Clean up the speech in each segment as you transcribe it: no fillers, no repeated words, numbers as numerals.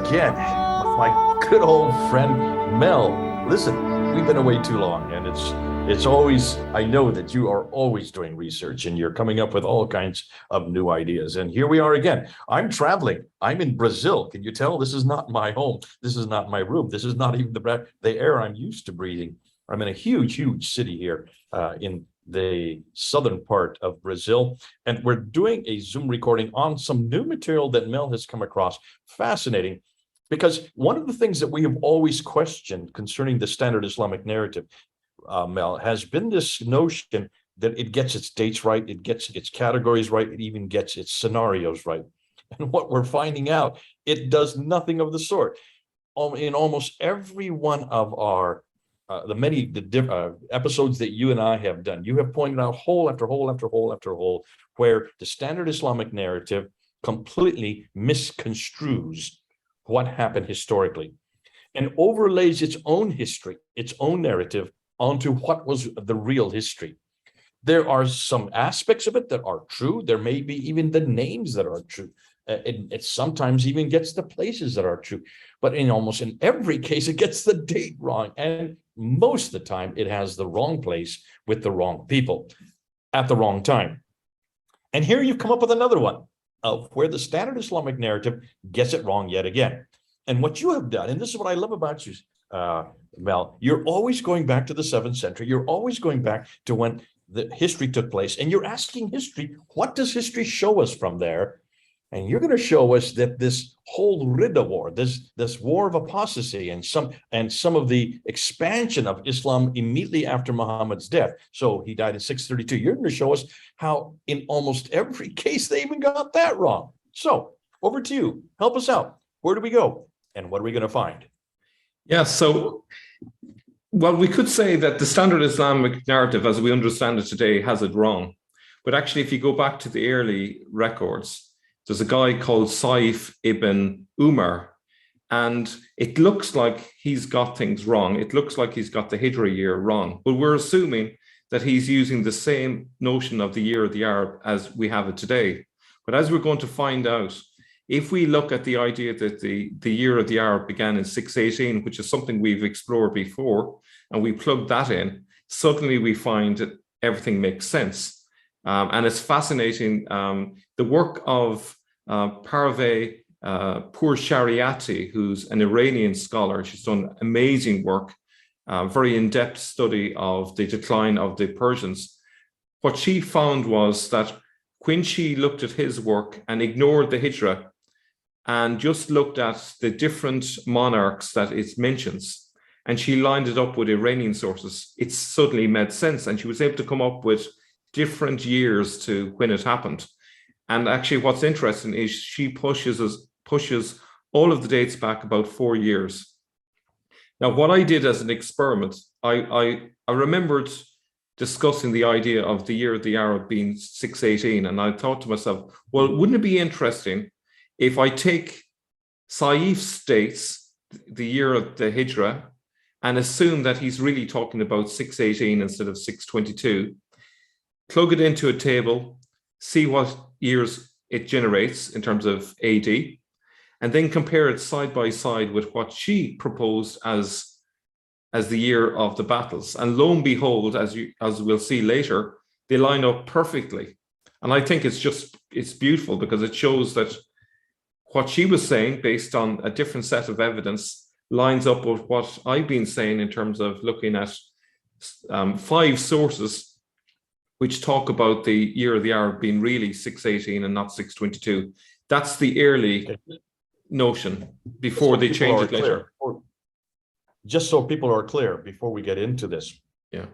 again with my good old friend Mel. Listen, we've been away too long, and it's always, I know that you are always doing research and you're coming up with all kinds of new ideas. And here we are again. I'm traveling. I'm in Brazil. Can you tell? This is not my home. This is not my room. This is not even the air I'm used to breathing. I'm in a huge city here in the southern part of Brazil, and we're doing a Zoom recording on some new material that Mel has come across. Fascinating, because one of the things that we have always questioned concerning the standard Islamic narrative, Mel, has been this notion that it gets its dates right, it gets its categories right, it even gets its scenarios right. And what we're finding out, it does nothing of the sort. In almost every one of our episodes that you and I have done, you have pointed out hole after hole after hole after hole where the standard Islamic narrative completely misconstrues what happened historically and overlays its own history, its own narrative onto what was the real history. There are some aspects of it that are true. There may be even the names that are true. It sometimes even gets the places that are true, but in almost in every case, it gets the date wrong. And most of the time, it has the wrong place with the wrong people at the wrong time. And here you've come up with another one of where the standard Islamic narrative gets it wrong yet again. And what you have done, and this is what I love about you, Mel, you're always going back to the 7th century. You're always going back to when the history took place, and you're asking history, what does history show us from there? And you're going to show us that this whole Riddle War, this war of apostasy, and some of the expansion of Islam immediately after Muhammad's death. So he died in 632. You're going to show us how in almost every case they even got that wrong. So over to you. Help us out. Where do we go? And what are we going to find? Yeah, so, well, we could say that the standard Islamic narrative, as we understand it today, has it wrong. But actually, if you go back to the early records, there's a guy called Sayf ibn Umar, and it looks like he's got things wrong. It looks like he's got the Hijra year wrong, but we're assuming that he's using the same notion of the year of the Arab as we have it today. But as we're going to find out, if we look at the idea that the year of the Arab began in 618, which is something we've explored before, and we plug that in, suddenly we find that everything makes sense. And it's fascinating. The work of Parveh Pourshariati, who's an Iranian scholar, she's done amazing work, very in-depth study of the decline of the Persians. What she found was that when she looked at his work and ignored the Hijra and just looked at the different monarchs that it mentions, and she lined it up with Iranian sources, it suddenly made sense. And she was able to come up with different years to when it happened. And actually what's interesting is she pushes all of the dates back about 4 years. Now, what I did as an experiment, I remembered discussing the idea of the year of the Arab being 618, and I thought to myself, well, wouldn't it be interesting if I take Sayf's dates, the year of the Hijra, and assume that he's really talking about 618 instead of 622, plug it into a table, see what years it generates in terms of AD, and then compare it side by side with what she proposed as the year of the battles. And lo and behold, as we'll see later, they line up perfectly. And I think it's beautiful because it shows that what she was saying based on a different set of evidence lines up with what I've been saying in terms of looking at 5 sources which talk about the year of the Arab being really 618 and not 622. That's the early notion before they change it later. Just so people are clear before we get into this. Yeah.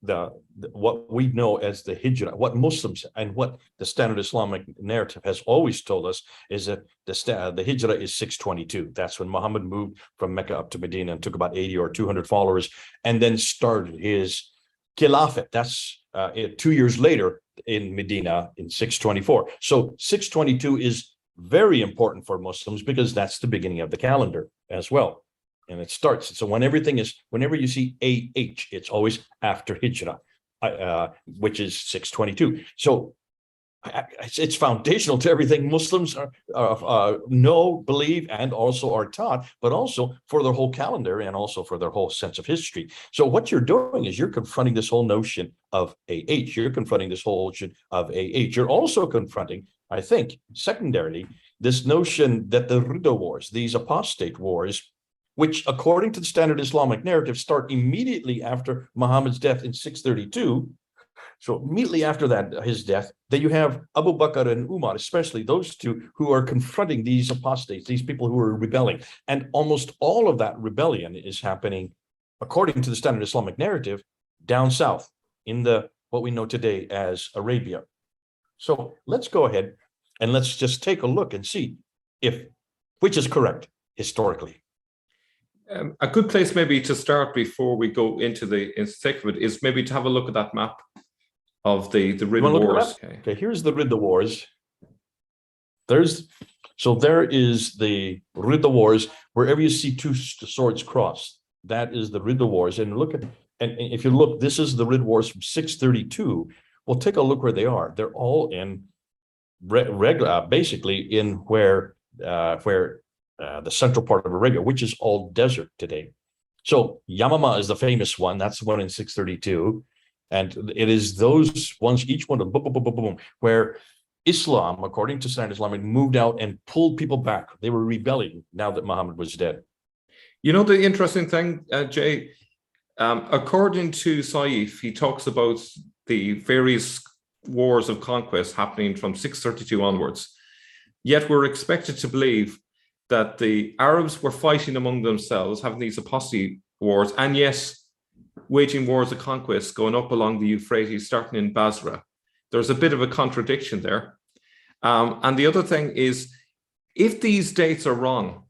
The what we know as the Hijra, what Muslims and what the standard Islamic narrative has always told us is that the Hijra is 622. That's when Muhammad moved from Mecca up to Medina and took about 80 or 200 followers and then started his Khilafat. That's 2 years later in Medina in 624. So 622 is very important for Muslims because that's the beginning of the calendar as well. And it starts. So whenever you see AH, it's always after Hijra, which is 622. So it's foundational to everything Muslims know, believe, and also are taught, but also for their whole calendar and also for their whole sense of history. So what you're doing is you're confronting this whole notion of AH. You're confronting this whole notion of AH. You're also confronting, I think, secondarily, this notion that the Riddle Wars, these apostate wars, which according to the standard Islamic narrative start immediately after Muhammad's death in 632. So immediately after that, his death, that you have Abu Bakr and Umar, especially those two who are confronting these apostates, these people who are rebelling. And almost all of that rebellion is happening, according to the standard Islamic narrative, down south in the what we know today as Arabia. So let's go ahead and let's just take a look and see which is correct historically. A good place maybe to start before we go into the thick of it is maybe to have a look at that map of the Riddle Wars. Okay, here's the Riddle Wars. There is the Riddle Wars. Wherever you see two swords crossed, that is the Riddle Wars. And if you look, this is the Riddle Wars from 632. Well, take a look where they are. They're all in basically in where the central part of Arabia, which is all desert today. So Yamama is the famous one. That's the one in 632. And it is those ones, each one, boom, boom, boom, boom, boom, where Islam, according to standard Islamic, moved out and pulled people back. They were rebelling now that Muhammad was dead. You know, the interesting thing, Jay, according to Sayf, he talks about the various wars of conquest happening from 632 onwards. Yet we're expected to believe that the Arabs were fighting among themselves, having these apostasy wars, and yes, waging wars of conquest going up along the Euphrates, starting in Basra. There's a bit of a contradiction there. And the other thing is, if these dates are wrong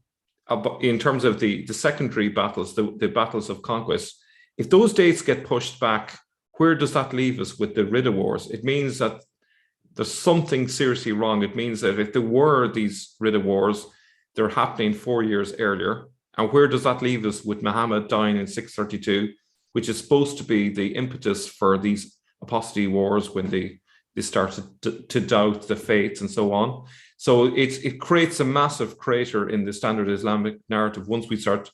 in terms of the secondary battles, the battles of conquest, if those dates get pushed back, where does that leave us with the Riddle Wars? It means that there's something seriously wrong. It means that if there were these Riddle Wars, they're happening 4 years earlier. And where does that leave us with Muhammad dying in 632, which is supposed to be the impetus for these apostasy wars when they started to doubt the faith and so on. So it creates a massive crater in the standard Islamic narrative once we start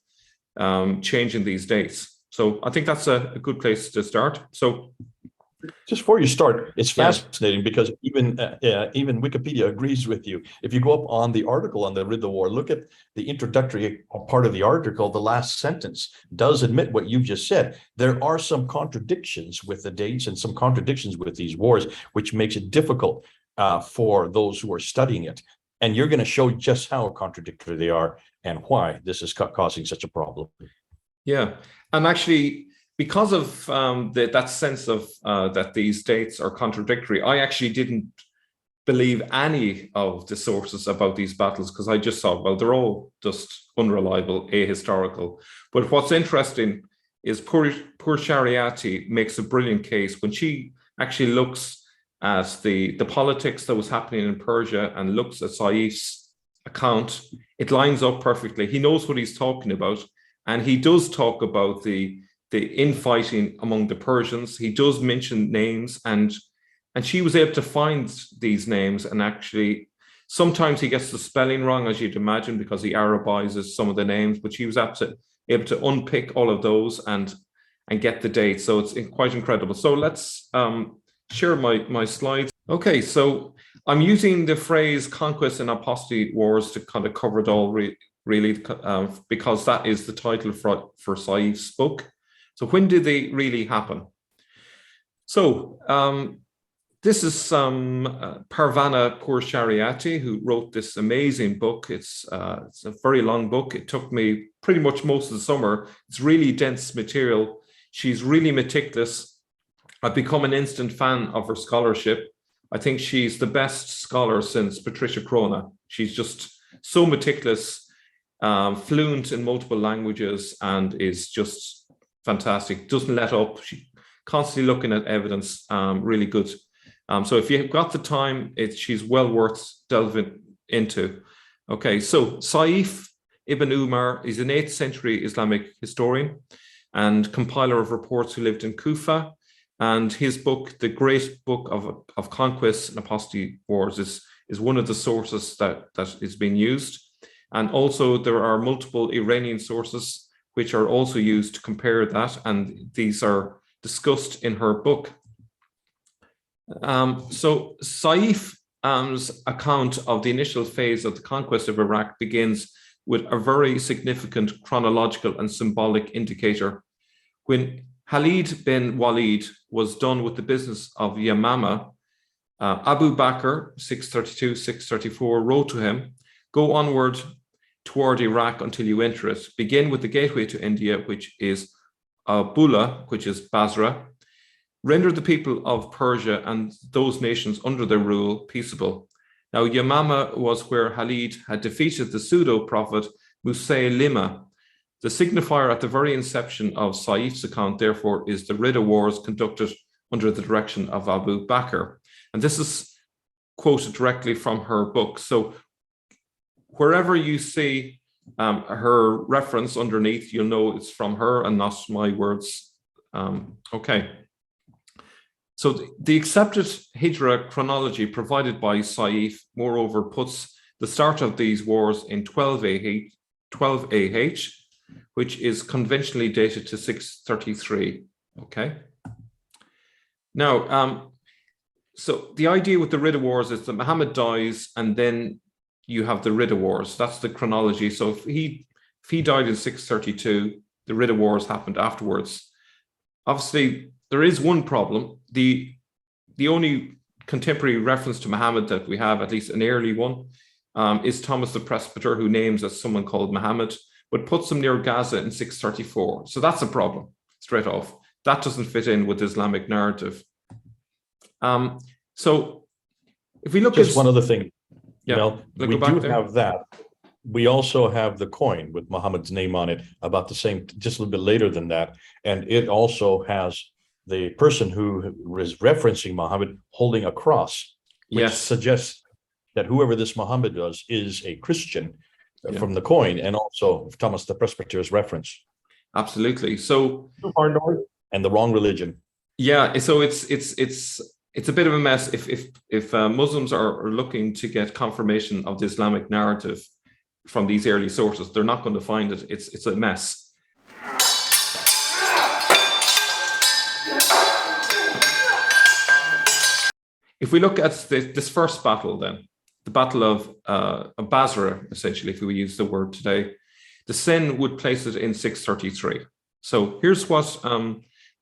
changing these dates. So I think that's a good place to start. So just before you start, it's fascinating because even Wikipedia agrees with you. If you go up on the article on the Riddle War, look at the introductory part of the article. The last sentence does admit what you just said. There are some contradictions with the dates and some contradictions with these wars, which makes it difficult for those who are studying it. And you're going to show just how contradictory they are and why this is causing such a problem. Yeah, and actually, because of that sense of that these dates are contradictory, I actually didn't believe any of the sources about these battles because I just thought, well, they're all just unreliable, ahistorical. But what's interesting is Pourshariati makes a brilliant case when she actually looks at the politics that was happening in Persia and looks at Sayf's account. It lines up perfectly. He knows what he's talking about, and he does talk about the infighting among the Persians. He does mention names, and she was able to find these names, and actually sometimes he gets the spelling wrong, as you'd imagine, because he Arabizes some of the names, but she was able to unpick all of those and get the dates. So it's quite incredible. So let's share my slides. Okay, so I'm using the phrase conquest and apostasy wars to kind of cover it all really because that is the title for Sayf's book. So when did they really happen? So this is Parveh Pourshariati, who wrote this amazing book. It's a very long book. It took me pretty much most of the summer. It's really dense material. She's really meticulous. I've become an instant fan of her scholarship. I think she's the best scholar since Patricia Crona. She's just so meticulous, fluent in multiple languages, and is just fantastic. Doesn't let up. She's constantly looking at evidence. Really good. So if you've got the time, she's well worth delving into. Okay, so Sayf ibn Umar is an 8th century Islamic historian and compiler of reports who lived in Kufa. And his book, The Great Book of Conquests and Apostasy Wars, is one of the sources that is being used. And also there are multiple Iranian sources which are also used to compare that, and these are discussed in her book. So Sayf's account of the initial phase of the conquest of Iraq begins with a very significant chronological and symbolic indicator. When Khalid bin Walid was done with the business of Yamama, Abu Bakr, 632, 634, wrote to him, "Go onward toward Iraq until you enter it. Begin with the gateway to India, which is Abula, which is Basra. Render the people of Persia and those nations under their rule peaceable." Now, Yamama was where Khalid had defeated the pseudo-prophet Musaylima. The signifier at the very inception of Sayf's account, therefore, is the Riddle Wars conducted under the direction of Abu Bakr. And this is quoted directly from her book. So wherever you see her reference underneath, you'll know it's from her and not my words. Okay. So the accepted Hijra chronology provided by Sayf, moreover, puts the start of these wars in 12 AH, which is conventionally dated to 633. Okay. Now, so the idea with the Riddle Wars is that Muhammad dies and then you have the Riddle Wars. That's the chronology. So if he died in 632, the Riddle Wars happened afterwards. Obviously, there is one problem. The only contemporary reference to Muhammad that we have, at least an early one, is Thomas the Presbyter, who names as someone called Muhammad, but puts him near Gaza in 634. So that's a problem, straight off. That doesn't fit in with Islamic narrative. So if we look just at one other thing, yeah, Mel, we do have that. We also have the coin with Muhammad's name on it about the same, just a little bit later than that. And it also has the person who is referencing Muhammad holding a cross, which suggests that whoever this Muhammad was is a Christian from the coin, and also Thomas the Presbyter's reference. Absolutely. So and the wrong religion. Yeah. So it's a bit of a mess if Muslims are looking to get confirmation of the Islamic narrative from these early sources. They're not going to find it. It's a mess. If we look at this first battle, then the Battle of Basra, essentially, if we use the word today, the Sin would place it in 633. So here's what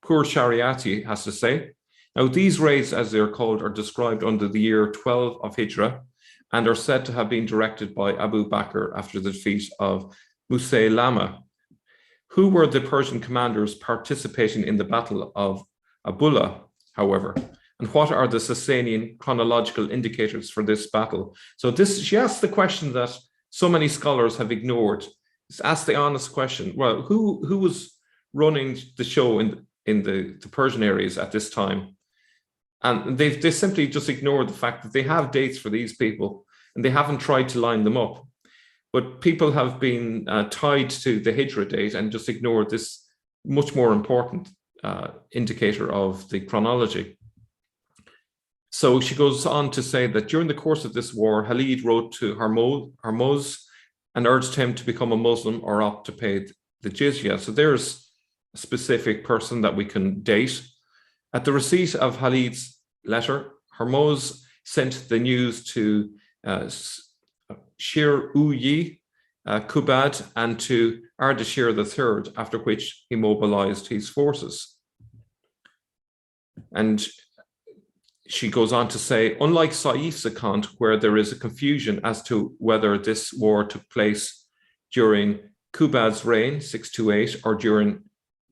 Pourshariati has to say. Now, these raids, as they're called, are described under the year 12 of Hijra and are said to have been directed by Abu Bakr after the defeat of Musaylama. Who were the Persian commanders participating in the Battle of Abula, however? And what are the Sasanian chronological indicators for this battle? So she asked the question that so many scholars have ignored. It's asked the honest question. Well, who was running the show in the Persian areas at this time? And they simply just ignored the fact that they have dates for these people and they haven't tried to line them up. But people have been tied to the Hijra date and just ignored this much more important indicator of the chronology. So she goes on to say that during the course of this war, Khalid wrote to Hormuz and urged him to become a Muslim or opt to pay the jizya. So there's a specific person that we can date. At the receipt of Khalid's letter, Hormuz sent the news to Shir-Uyi, Kubad, and to Ardashir III, after which he mobilized his forces. And she goes on to say, unlike Sayf's account, where there is a confusion as to whether this war took place during Kubad's reign, 628, or during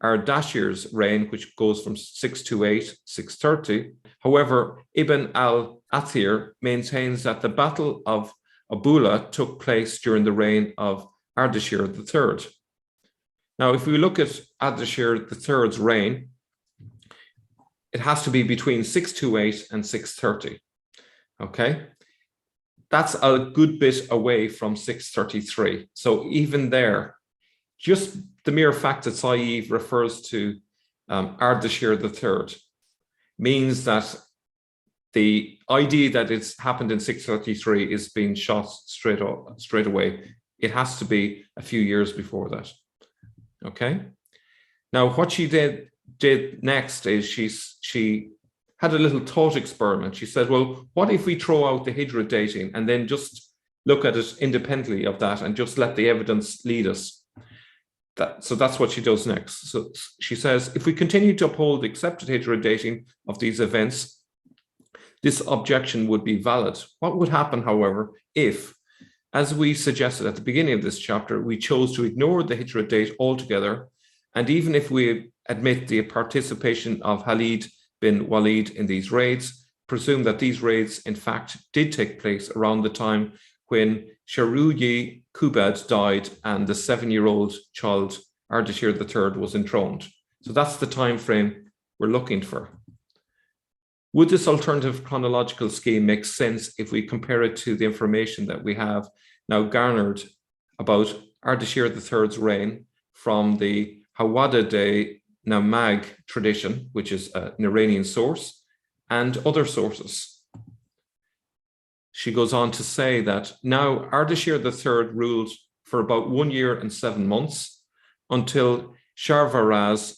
Ardashir's reign, which goes from 628 630. However, Ibn al-Athir maintains that the Battle of Abula took place during the reign of Ardashir III. Now, if we look at Ardashir III's reign, it has to be between 628 and 630. Okay, that's a good bit away from 633. So even there, just the mere fact that Sayf refers to Ardashir III means that the idea that it's happened in 633 is being shot straight away. It has to be a few years before that. Okay. Now, what she did next is she had a little thought experiment. She said, well, what if we throw out the Hijra dating and then just look at it independently of that and just let the evidence lead us? So that's what she does next. So she says, if we continue to uphold the accepted Hijra dating of these events, this objection would be valid. What would happen, however, if, as we suggested at the beginning of this chapter, we chose to ignore the Hijra date altogether, and even if we admit the participation of Khalid bin Walid in these raids, presume that these raids in fact did take place around the time when Shahruyeh Kubad died and the 7-year-old child Ardashir III was enthroned. So that's the time frame we're looking for. Would this alternative chronological scheme make sense if we compare it to the information that we have now garnered about Ardashir III's reign from the Hawada de Namag tradition, which is an Iranian source, and other sources? She goes on to say that now Ardashir III ruled for about 1 year and 7 months until Sharvaraz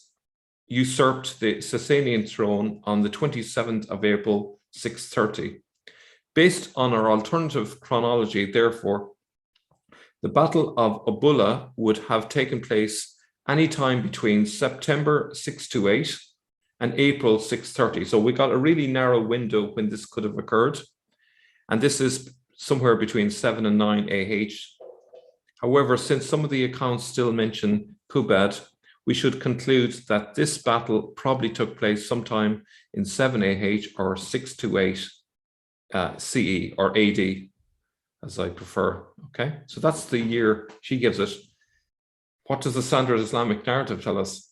usurped the Sasanian throne on the 27th of April, 630. Based on our alternative chronology, therefore, the Battle of Abula would have taken place any time between September 628 and April 630. So we got a really narrow window when this could have occurred. And this is somewhere between 7 and 9 AH. However, since some of the accounts still mention Kubad, we should conclude that this battle probably took place sometime in 7 AH or 628 CE or AD, as I prefer. Okay, so that's the year she gives it. What does the standard Islamic narrative tell us?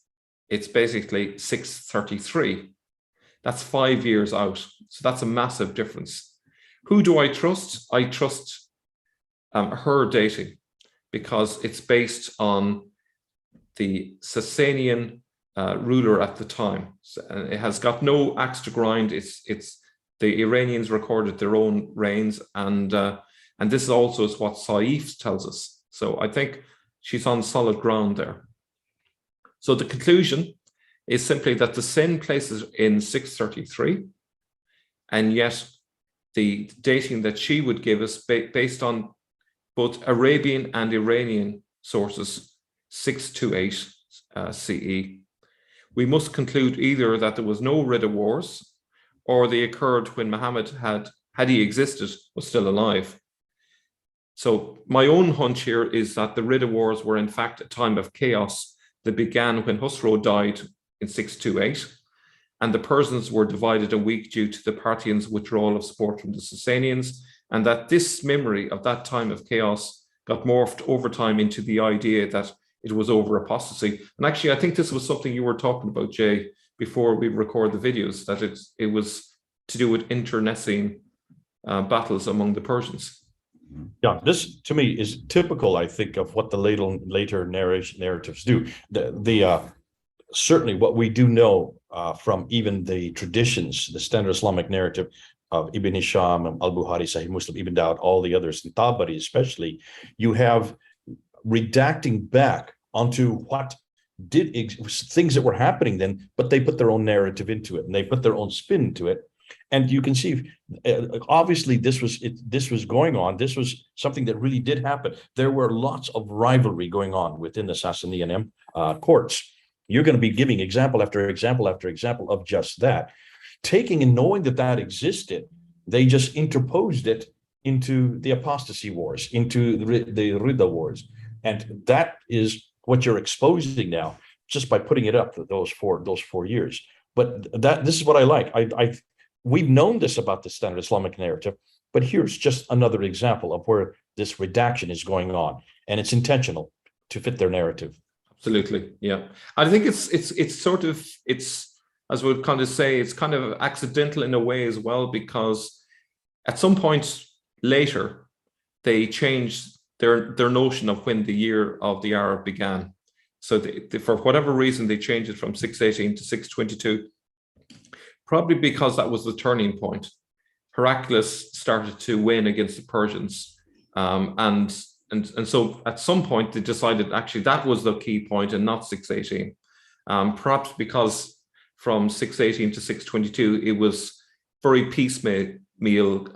It's basically 633. That's 5 years out. So that's a massive difference. Who do I trust? I trust her dating, because it's based on the Sasanian ruler at the time. So, it has got no axe to grind. It's the Iranians recorded their own reigns, and this also is what Sayf tells us. So I think she's on solid ground there. So the conclusion is simply that the sin places in 633, and yet the dating that she would give us based on both Arabian and Iranian sources, 628 CE. We must conclude either that there was no Riddle Wars, or they occurred when Muhammad had he existed, was still alive. So my own hunch here is that the Riddle Wars were in fact a time of chaos that began when Khosrow died in 628, and the Persians were divided a week due to the Parthians' withdrawal of support from the Sasanians, and that this memory of that time of chaos got morphed over time into the idea that it was over apostasy. And actually, I think this was something you were talking about, Jay, before we record the videos, that it was to do with internecine battles among the Persians. Yeah, this to me is typical, I think, of what the later narratives do. Certainly what we do know from even the traditions, the standard Islamic narrative of Ibn Hisham, Al-Bukhari, Sahih Muslim, Ibn Dawud, all the others, and Tabari especially, you have redacting back onto what things that were happening then, but they put their own narrative into it and they put their own spin to it. And you can see, obviously, this was going on. This was something that really did happen. There were lots of rivalry going on within the Sasanian courts. You're going to be giving example after example after example of just that. Taking and knowing that that existed, they just interposed it into the apostasy wars, into the Riddle Wars. And that is what you're exposing now, just by putting it up to those four years. But this is what I like. We've known this about the standard Islamic narrative, but here's just another example of where this redaction is going on, and it's intentional to fit their narrative. Absolutely, yeah. I think it's sort of, as we'll kind of say, it's kind of accidental in a way as well, because at some point later they changed their notion of when the year of the Arab began. So for whatever reason, they changed it from 618 to 622. probably because that was the turning point. Heraclius started to win against the Persians, and so at some point they decided actually that was the key point and not 618. Perhaps because from 618 to 622 it was very piecemeal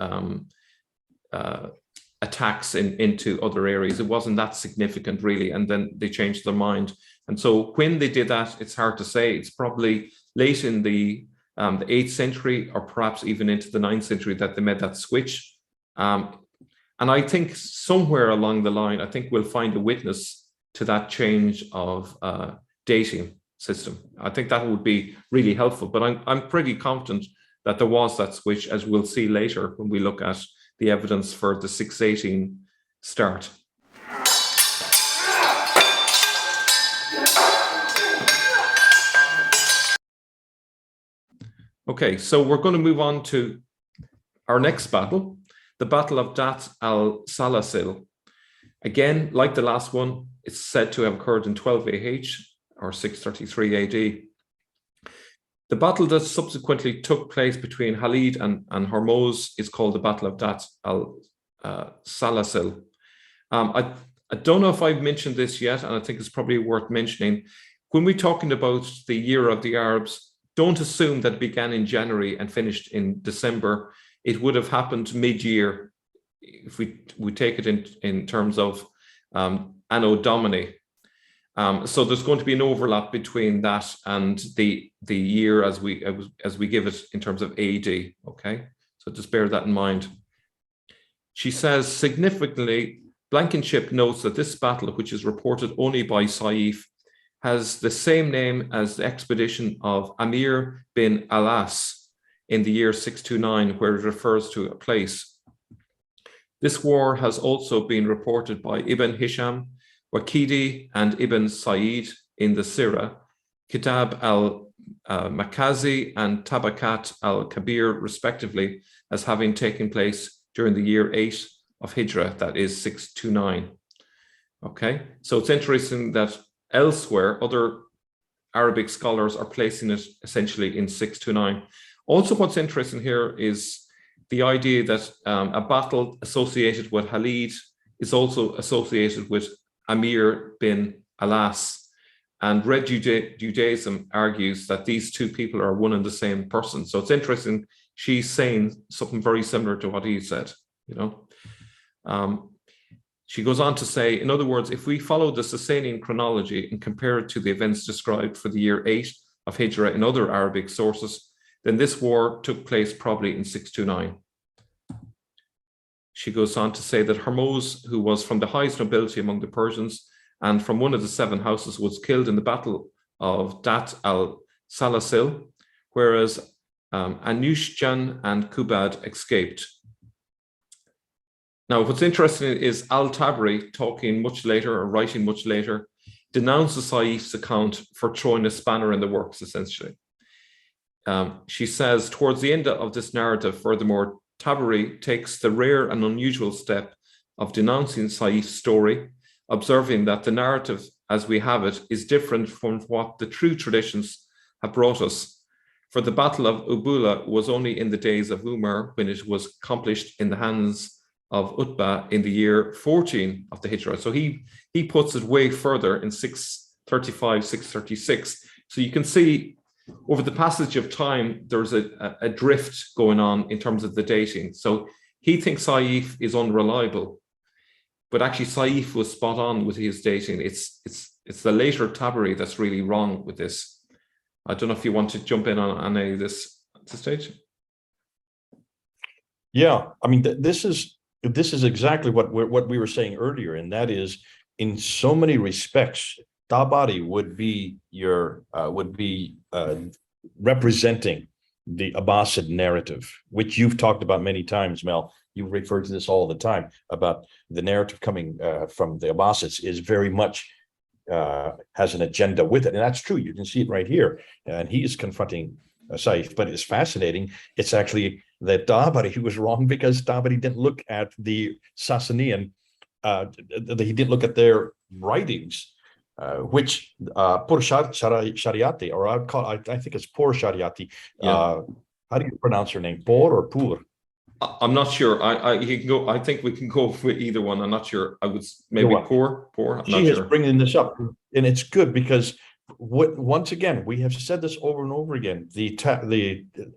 attacks into other areas. It wasn't that significant really, and then they changed their mind. And so when they did that, it's hard to say. It's probably late in the 8th century, or perhaps even into the 9th century, that they made that switch. And I think somewhere along the line, I think we'll find a witness to that change of dating system. I think that would be really helpful. But I'm pretty confident that there was that switch, as we'll see later when we look at the evidence for the 618 start. Okay, so we're going to move on to our next battle, the Battle of Dat al-Salasyl. Again, like the last one, it's said to have occurred in 12 AH or 633 AD. The battle that subsequently took place between Khalid and Hormuz is called the Battle of Dat al-Salasyl. I don't know if I've mentioned this yet, and I think it's probably worth mentioning. When we're talking about the year of the Arabs, don't assume that it began in January and finished in December. It would have happened mid-year if we take it in terms of Anno Domini. So there's going to be an overlap between that and the year as we give it in terms of AD. Okay, so just bear that in mind. She says, significantly, Blankenship notes that this battle, which is reported only by Sayf, has the same name as the expedition of Amir bin Alas in the year 629, where it refers to a place. This war has also been reported by Ibn Hisham, Waqidi, and Ibn Sa'id in the Sirah, Kitab al-Makazi and Tabakat al-Kabir, respectively, as having taken place during the year 8 of Hijra, that is 629. Okay, so it's interesting that elsewhere, other Arabic scholars are placing it essentially in 629. Also, what's interesting here is the idea that a battle associated with Khalid is also associated with Amir bin Alas. And Red Judaism argues that these two people are one and the same person. So it's interesting, she's saying something very similar to what he said, you know. She goes on to say, in other words, if we follow the Sasanian chronology and compare it to the events described for the year 8 of Hijra in other Arabic sources, then this war took place probably in 629. She goes on to say that Hormuz, who was from the highest nobility among the Persians and from one of the 7 houses, was killed in the Battle of Dat al-Salasyl, whereas Anushjan and Kubad escaped. Now, what's interesting is Al-Tabari, talking much later or writing much later, denounces Sayf's account for throwing a spanner in the works, essentially. She says, towards the end of this narrative, furthermore, Tabari takes the rare and unusual step of denouncing Sayf's story, observing that the narrative as we have it is different from what the true traditions have brought us. For the Battle of Abula was only in the days of Umar, when it was accomplished in the hands of Utbah in the year 14 of the Hijra. So he puts it way further in 635, 636. So you can see over the passage of time, there's a drift going on in terms of the dating. So he thinks Sayf is unreliable, but actually Sayf was spot on with his dating. It's the later Tabari that's really wrong with this. I don't know if you want to jump in on any of this at this stage. Yeah, I mean, this is exactly what we were saying earlier, and that is, in so many respects, Tabari would be representing the Abbasid narrative, which you've talked about many times, Mel. You refer to this all the time about the narrative coming from the Abbasids is very much has an agenda with it, and that's true. You can see it right here, and he is confronting Sayf, but it's fascinating. It's actually that Tabari who was wrong, because Tabari didn't look at the Sasanian, he didn't look at their writings, which Pourshariati, or I think it's Pourshariati, How do you pronounce her name? Por or Pur? I'm not sure. He can go. I think we can go with either one. I'm not sure. I would You know maybe what? poor. I'm not She is sure. bringing this up, and it's good because once again we have said this over and over again. The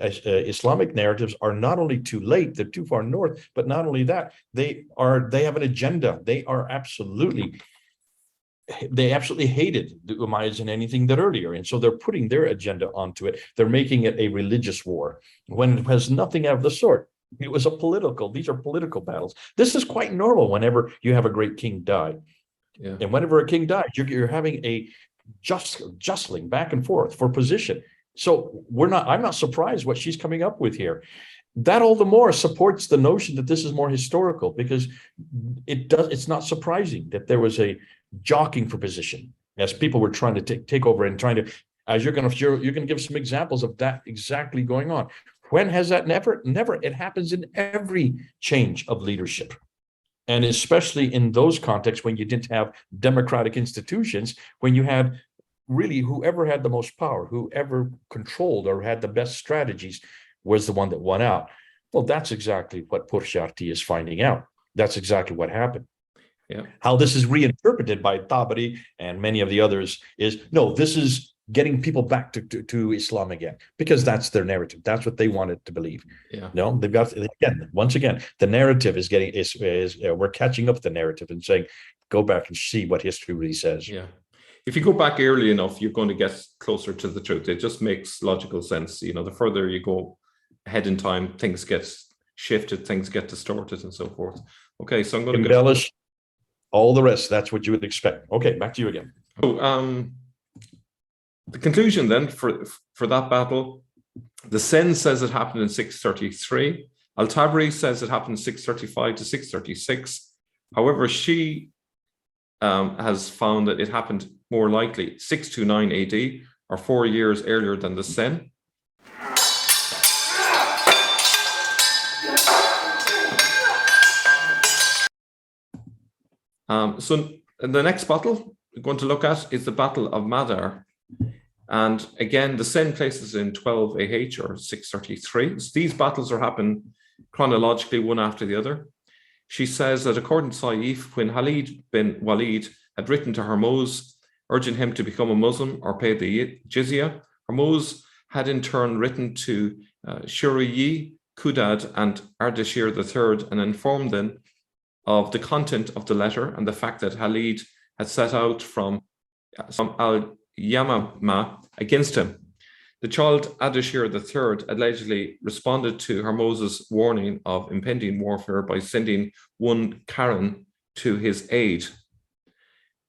Islamic narratives are not only too late; they're too far north. But not only that, they have an agenda. They absolutely hated the Umayyads and anything that earlier. And so they're putting their agenda onto it. They're making it a religious war when it has nothing of the sort. It was these are political battles. This is quite normal whenever you have a great king die. Yeah. And whenever a king dies, you're having a jostling back and forth for position. So I'm not surprised what she's coming up with here. That all the more supports the notion that this is more historical, because it's not surprising that there was a jockeying for position as people were trying to take over and trying to, as you're going to give some examples of that exactly going on. When has that never? It happens in every change of leadership. And especially in those contexts when you didn't have democratic institutions, when you had really whoever had the most power, whoever controlled or had the best strategies was the one that won out. Well, that's exactly what Pourshariati is finding out. That's exactly what happened. Yeah. How this is reinterpreted by Tabari and many of the others is, no, this is getting people back to Islam again, because that's their narrative. That's what they wanted to believe. Yeah. No, they've got, again, once again, the narrative is we're catching up the narrative and saying, go back and see what history really says. Yeah. If you go back early enough, you're going to get closer to the truth. It just makes logical sense. You know, the further you go ahead in time, things get shifted, things get distorted, and so forth. Okay, so I'm going to embellish all the rest. That's what you would expect. Okay, back to you again. So, the conclusion then for that battle, the Sen says it happened in 633. Al-Tabari says it happened 635 to 636. However, she has found that it happened more likely 629 AD, or 4 years earlier than the Sen. So the next battle we're going to look at is the Battle of Makkar. And again, the Sen places in 12 AH or 633. So these battles are happening chronologically, one after the other. She says that according to Sayf, when Khalid bin Walid had written to Hormuz, urging him to become a Muslim or pay the jizya, Hormuz had in turn written to Shuriyi, Kudad, and Ardashir III and informed them of the content of the letter and the fact that Khalid had set out from Al-Yamamah against him. The child Ardashir III allegedly responded to Hormuz's warning of impending warfare by sending one Karen to his aid.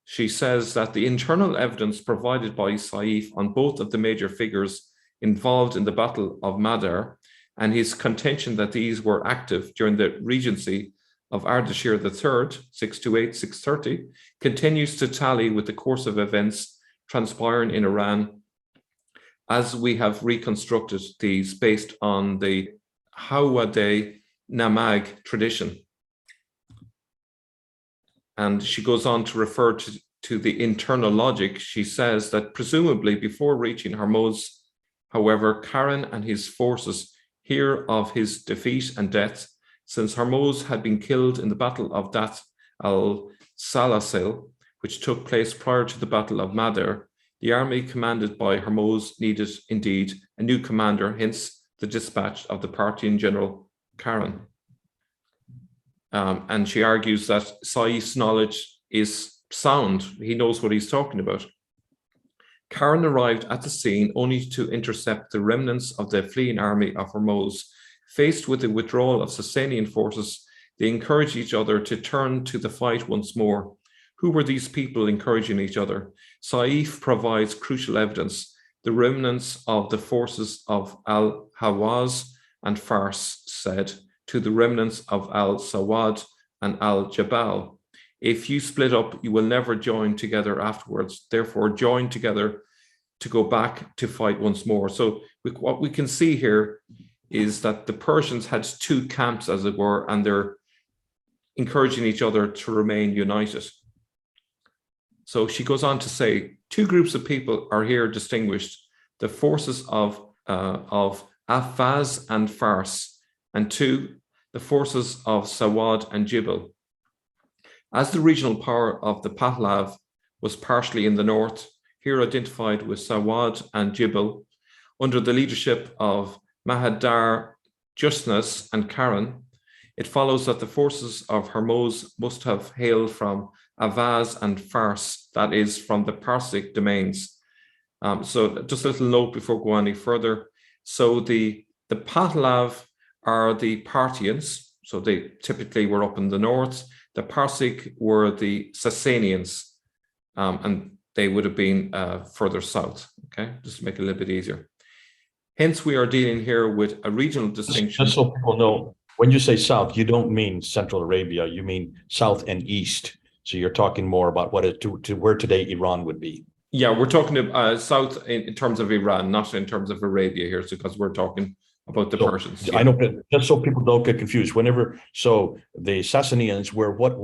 She says that the internal evidence provided by Sayf on both of the major figures involved in the Battle of Makkar and his contention that these were active during the regency of Ardashir III, 628-630, continues to tally with the course of events transpiring in Iran as we have reconstructed these based on the Hawade Namag tradition. And she goes on to refer to the internal logic. She says that presumably before reaching Hormuz, however, Karen and his forces hear of his defeat and death, since Hormuz had been killed in the Battle of Dat al-Salasyl, which took place prior to the Battle of Makkar. The army commanded by Hormuz needed indeed a new commander, hence the dispatch of the Parthian general Karen. And she argues that Sayf's knowledge is sound. He knows what he's talking about. Karen arrived at the scene only to intercept the remnants of the fleeing army of Hormuz. Faced with the withdrawal of Sasanian forces, they encouraged each other to turn to the fight once more. Who were these people encouraging each other? Sayf provides crucial evidence. The remnants of the forces of Al-Hawaz and Fars said to the remnants of Al-Sawad and Al-Jabal, if you split up, you will never join together afterwards. Therefore, join together to go back to fight once more. So what we can see here is that the Persians had two camps, as it were, and they're encouraging each other to remain united. So she goes on to say, two groups of people are here distinguished. The forces of Afaz and Fars, and 2, the forces of Sawad and Jibal. As the regional power of the Pahlav was partially in the north, here identified with Sawad and Jibal, under the leadership of Mahadar, Justnas, and Karen, it follows that the forces of Hormuz must have hailed from Avaz and Fars, that is, from the Parsic domains. So just a little note before going any further. So the Pahlav are the Parthians, so they typically were up in the north. The Parsic were the Sasanians, and they would have been further south, okay, just to make it a little bit easier. Hence, we are dealing here with a regional distinction. Just so people know, when you say south, you don't mean Central Arabia, you mean south and east. So you're talking more about what it to where today Iran would be. Yeah, we're talking about south in terms of Iran, not in terms of Arabia here, because we're talking about the Persians. Yeah. I know, just so people don't get confused. So the Sassanians were what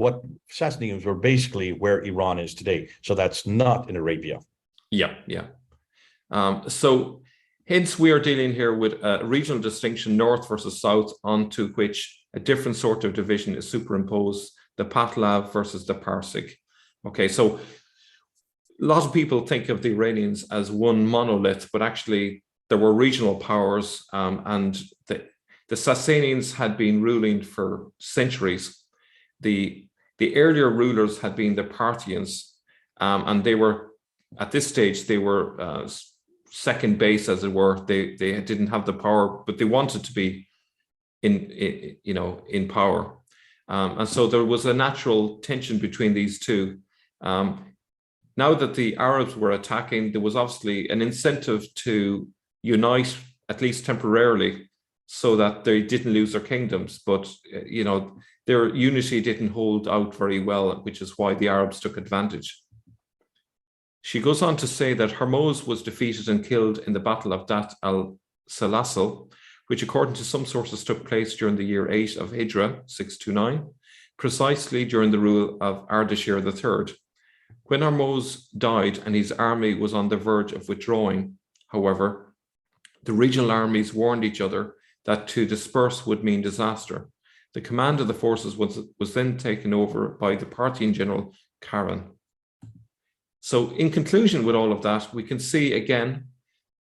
Sassanians were basically where Iran is today. So that's not in Arabia. Yeah. So hence we are dealing here with a regional distinction, north versus south, onto which a different sort of division is superimposed, the Pahlav versus the Parsic. Okay, so a lot of people think of the Iranians as one monolith, but actually there were regional powers, and the Sassanians had been ruling for centuries. The earlier rulers had been the Parthians, and they were, at this stage, they were second base, as it were. They didn't have the power, but they wanted to be in power. And so there was a natural tension between these two. Now that the Arabs were attacking, there was obviously an incentive to unite, at least temporarily, so that they didn't lose their kingdoms. But, their unity didn't hold out very well, which is why the Arabs took advantage. She goes on to say that Hormuz was defeated and killed in the Battle of Dat al-Salasyl, which according to some sources took place during the year 8 of Hijra, 629, precisely during the rule of Ardashir III. When Hormuz died and his army was on the verge of withdrawing, however, the regional armies warned each other that to disperse would mean disaster. The command of the forces was then taken over by the Parthian general Karen. So in conclusion with all of that, we can see again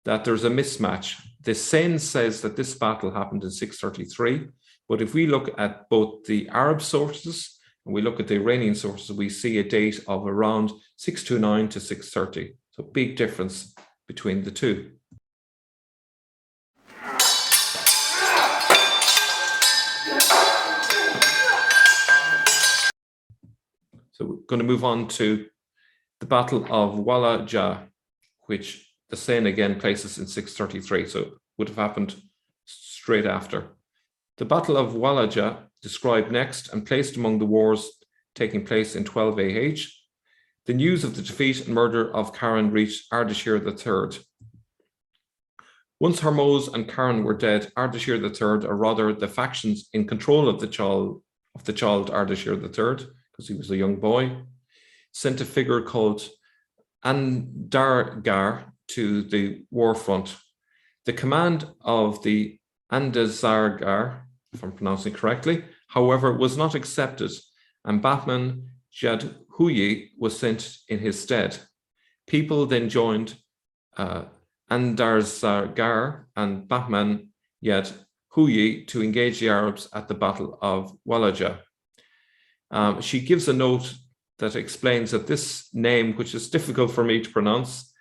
that there's a mismatch. The Sen says that this battle happened in 633, but if we look at both the Arab sources and we look at the Iranian sources, we see a date of around 629 to 630. So big difference between the two. So we're going to move on to the Battle of Walaja, which the Sen again places in 633. So it would have happened straight after. The Battle of Walaja, described next and placed among the wars taking place in 12 AH. The news of the defeat and murder of Karen reached Ardashir III. Once Hormuz and Karen were dead, Ardashir III, or rather the factions in control of the child Ardashir III, because he was a young boy, sent a figure called Andargar to the war front. The command of the Andazargar, if I'm pronouncing correctly, however, was not accepted, and Bahman Jadhuyi was sent in his stead. People then joined Andarzargar and Bahman Jadhuyi to engage the Arabs at the Battle of Walaja. She gives a note that explains that this name, which is difficult for me to pronounce,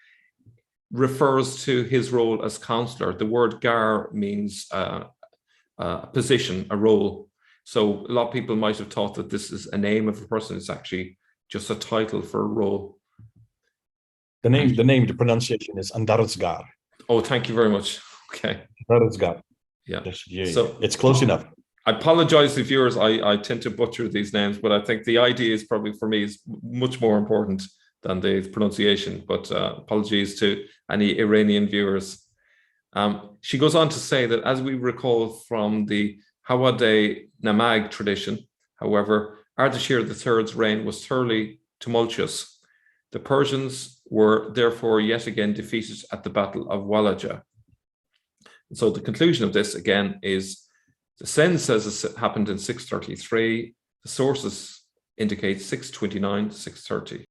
refers to his role as counselor. The word gar means a position, a role. So a lot of people might have thought that this is a name of a person. It's actually just a title for a role. The name, pronunciation is Andarzgar. Oh, thank you very much. Okay. Andarzgar. Yeah. So it's close enough. I apologize to viewers. I tend to butcher these names, but I think the idea is probably for me is much more important than the pronunciation. But apologies to any Iranian viewers. She goes on to say that as we recall from the Hawade Namag tradition, however, Ardashir III's reign was thoroughly tumultuous. The Persians were therefore yet again defeated at the Battle of Walaja. So the conclusion of this, again, is the Sen says it happened in 633. The sources indicate 629 to 630.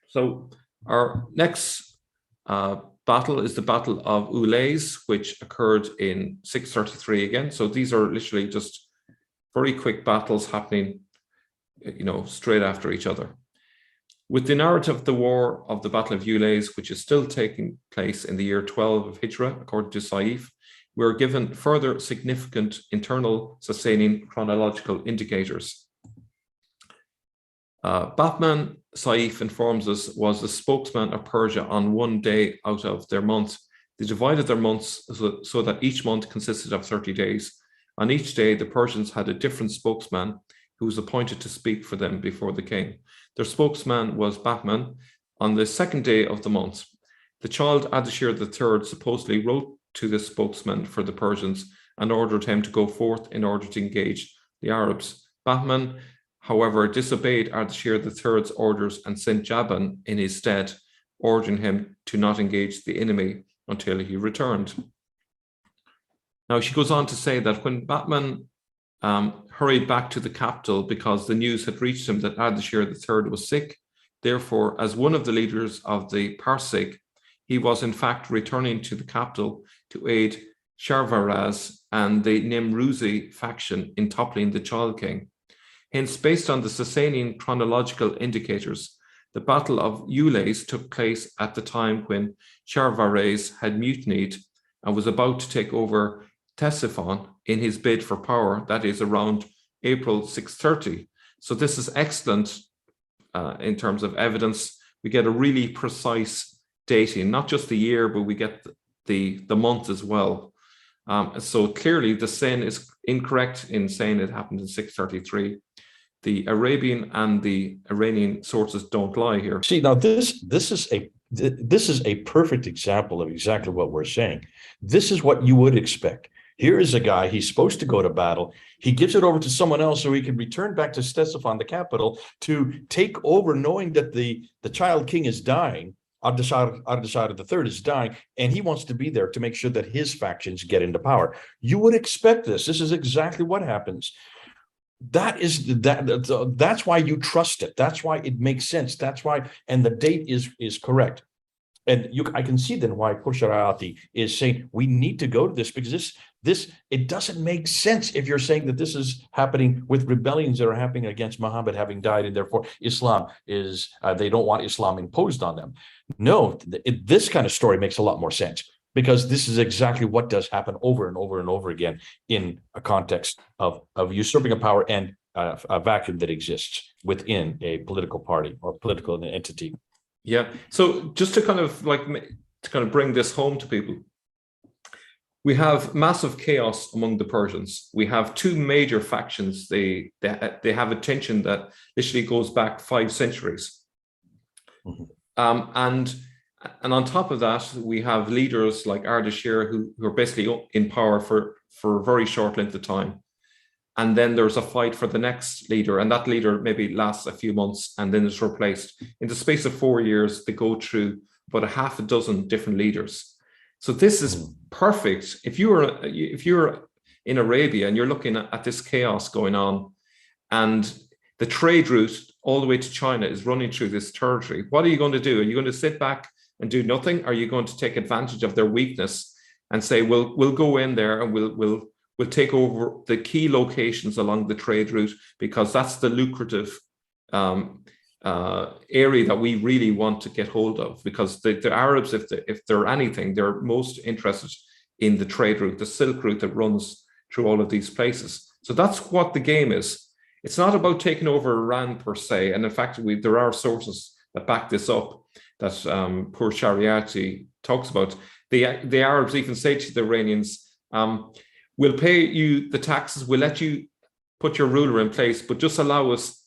So our next battle is the Battle of Ulays, which occurred in 633 again. So these are literally just very quick battles happening, straight after each other. With the narrative of the War of the Battle of Ulays, which is still taking place in the year 12 of Hijra, according to Sayf, we are given further significant internal sustaining chronological indicators. Batman, Sayf informs us, was the spokesman of Persia on one day out of their month. They divided their months so that each month consisted of 30 days. On each day, the Persians had a different spokesman who was appointed to speak for them before the king. Their spokesman was Batman. On the second day of the month, the child Ardashir III supposedly wrote to the spokesman for the Persians and ordered him to go forth in order to engage the Arabs. Batman, however, disobeyed Ardashir III's orders and sent Jaban in his stead, ordering him to not engage the enemy until he returned. Now, she goes on to say that when Batman hurried back to the capital because the news had reached him that Ardashir III was sick, therefore, as one of the leaders of the Parsec, he was in fact returning to the capital to aid Sharvaraz and the Nimruzi faction in toppling the child king. Hence, based on the sustaining chronological indicators, the Battle of Ulays took place at the time when Sharvaraz had mutinied and was about to take over Ctesiphon in his bid for power, that is around April 630. So this is excellent in terms of evidence. We get a really precise dating, not just the year, but we get the month as well. So clearly the Sen is incorrect in saying it happened in 633. The Arabian and the Iranian sources don't lie here. See, now this is a perfect example of exactly what we're saying. This is what you would expect. Here is a guy, he's supposed to go to battle. He gives it over to someone else so he can return back to Ctesiphon, the capital, to take over, knowing that the child king is dying. Ardashir III is dying, and he wants to be there to make sure that his factions get into power. You would expect this. This is exactly what happens. That's why you trust it. That's why it makes sense. That's why, and the date is correct. And I can see then why Pourshariati is saying we need to go to this, because this it doesn't make sense if you're saying that this is happening with rebellions that are happening against Muhammad having died, and therefore Islam is they don't want Islam imposed on them. No, this kind of story makes a lot more sense, because this is exactly what does happen over and over and over again in a context of usurping a power and a vacuum that exists within a political party or political entity. Yeah. So just to kind of bring this home to people, we have massive chaos among the Persians. We have two major factions. They have a tension that literally goes back 5 centuries. Mm-hmm. And on top of that, we have leaders like Ardashir who are basically in power for a very short length of time. And then there's a fight for the next leader, and that leader maybe lasts a few months and then is replaced. In the space of 4 years, they go through about a half a dozen different leaders. So this is perfect. If you're in Arabia and you're looking at this chaos going on, and the trade route all the way to China is running through this territory, what are you going to do? Are you going to sit back and do nothing? Are you going to take advantage of their weakness and say, we'll go in there and we'll take over the key locations along the trade route, because that's the lucrative area that we really want to get hold of, because the Arabs, if they're anything, they're most interested in the trade route, the Silk Route that runs through all of these places. So that's what the game is. It's not about taking over Iran per se. And in fact, there are sources that back this up, that Pourshariati talks about. The Arabs even say to the Iranians, we'll pay you the taxes, we'll let you put your ruler in place, but just allow us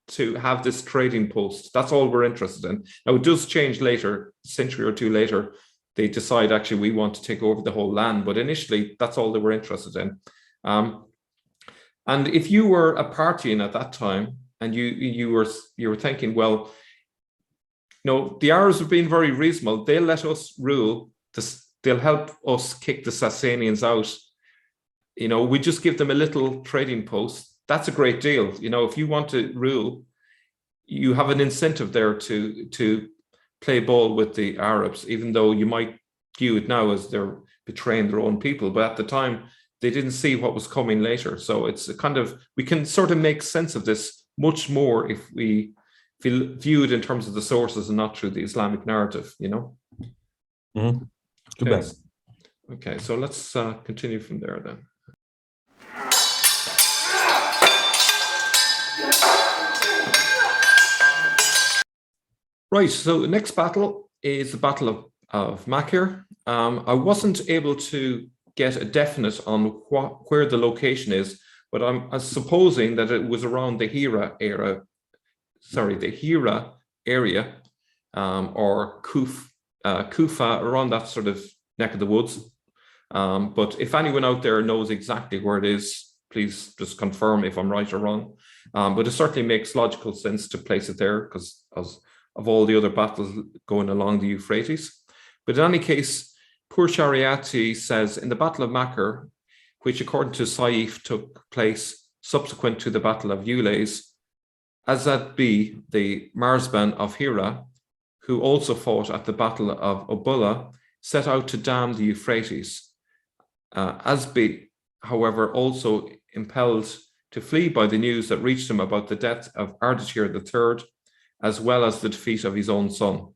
to have this trading post. That's all we're interested in. Now, it does change later, a century or two later. They decide, actually, we want to take over the whole land. But initially, that's all they were interested in. And if you were a Parthian at that time, and you were thinking, well, The Arabs have been very reasonable. They'll let us rule. They'll help us kick the Sasanians out. We just give them a little trading post. That's a great deal. If you want to rule, you have an incentive there to play ball with the Arabs, even though you might view it now as they're betraying their own people. But at the time, they didn't see what was coming later. So it's a kind of, we can sort of make sense of this much more if we view it in terms of the sources and not through the Islamic narrative, Mm-hmm. Okay, so let's continue from there then. Right, so the next battle is the Battle of Makkar. I wasn't able to get a definite on where the location is, but I'm supposing that it was around the Hijra area, or Kufa, around that sort of neck of the woods. But if anyone out there knows exactly where it is, please just confirm if I'm right or wrong. But it certainly makes logical sense to place it there because of all the other battles going along the Euphrates. But in any case, Pourshariati says in the Battle of Makkar, which according to Sayf took place subsequent to the Battle of Ulays, Azad B, the Marzban of Hijra, who also fought at the Battle of Abula, set out to dam the Euphrates. Azbi, however, also impelled to flee by the news that reached him about the death of Ardashir III, as well as the defeat of his own son.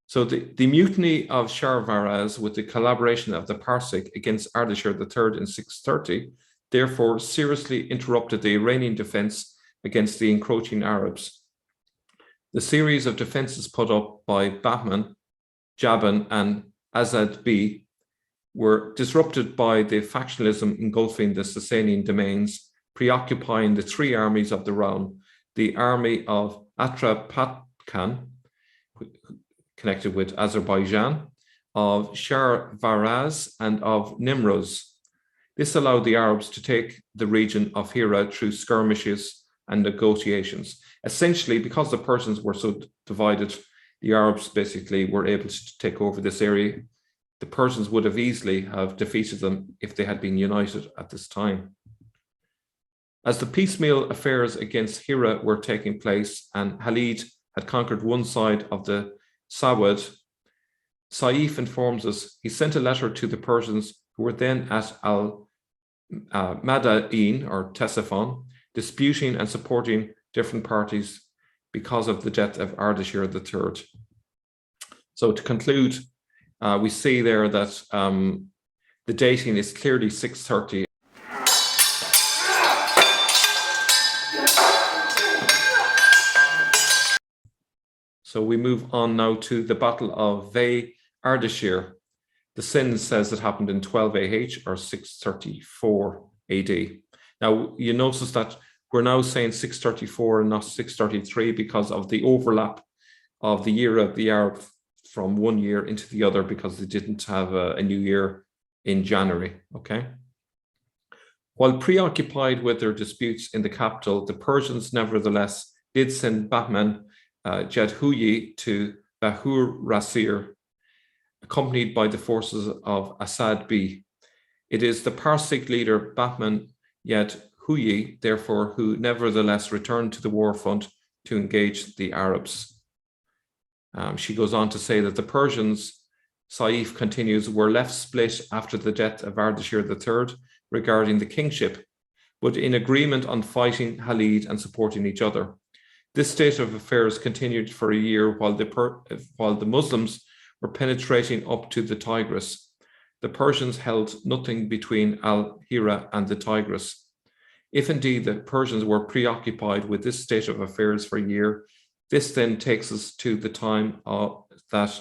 So the mutiny of Shahvaraz, with the collaboration of the Parsec against Ardashir III in 630, therefore seriously interrupted the Iranian defense against the encroaching Arabs. The series of defenses put up by Bahman, Jaban, and Azad B were disrupted by the factionalism engulfing the Sasanian domains, preoccupying the three armies of the realm: the army of Atrapatkan, connected with Azerbaijan, of Shahvaraz, and of Nimruz. This allowed the Arabs to take the region of Hijra through skirmishes and negotiations. Essentially, because the Persians were so divided, the Arabs basically were able to take over this area. The Persians would have easily have defeated them if they had been united at this time. As the piecemeal affairs against Hijra were taking place and Khalid had conquered one side of the Sawad, Sayf informs us he sent a letter to the Persians who were then at Al-Madain or Ctesiphon, disputing and supporting different parties because of the death of Ardashir III. So to conclude, we see there that the dating is clearly 630. So we move on now to the Battle of Vey Ardashir. The Sin says it happened in 12 AH or 634 AD. Now you notice that we're now saying 634 and not 633 because of the overlap of the year of the Arab from one year into the other, because they didn't have a new year in January, okay? While preoccupied with their disputes in the capital, the Persians nevertheless did send Bahman Jadhuyi to Bahur Rasir, accompanied by the forces of Asad B. It is the Parsec leader Bahman Jadhuyi, therefore, who nevertheless returned to the war front to engage the Arabs. She goes on to say that the Persians, Sayf continues, were left split after the death of Ardashir III regarding the kingship, but in agreement on fighting Khalid and supporting each other. This state of affairs continued for a year while the Muslims were penetrating up to the Tigris. The Persians held nothing between Al-Hira and the Tigris. If indeed the Persians were preoccupied with this state of affairs for a year, this then takes us to the time that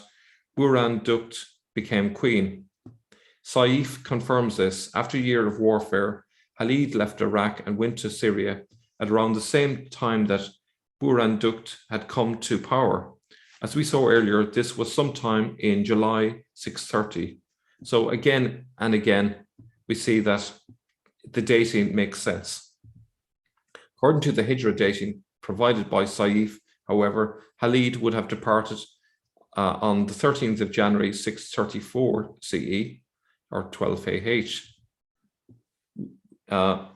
Buran Dukt became queen. Sayf confirms this. After a year of warfare, Khalid left Iraq and went to Syria at around the same time that Buran Dukt had come to power. As we saw earlier, this was sometime in July 630. So again and again, we see that the dating makes sense. According to the Hijra dating provided by Sayf, However, Khalid would have departed on the 13th of January 634 CE, or 12 AH.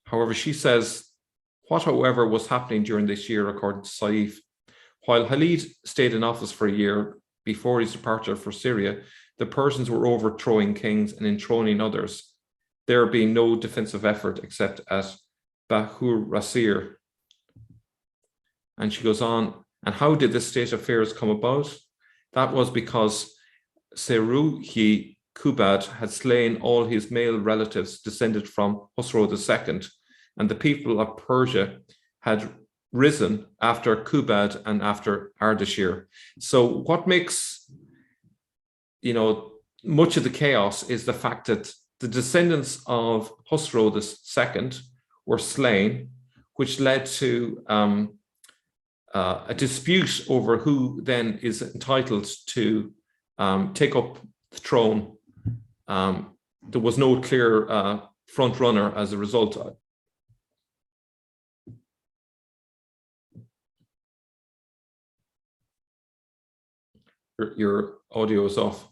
However, she says, what, however, was happening during this year, according to Sayf, while Khalid stayed in office for a year before his departure for Syria, the Persians were overthrowing kings and enthroning others, there being no defensive effort except at Bahur Rasir. And she goes on, and how did this state of affairs come about? That was because Seruhi Kubad had slain all his male relatives descended from Khosrow II, and the people of Persia had risen after Kubad and after Ardashir. So what makes, much of the chaos is the fact that the descendants of Khosrow II were slain, which led to a dispute over who then is entitled to take up the throne. There was no clear front runner as a result. Your audio is off.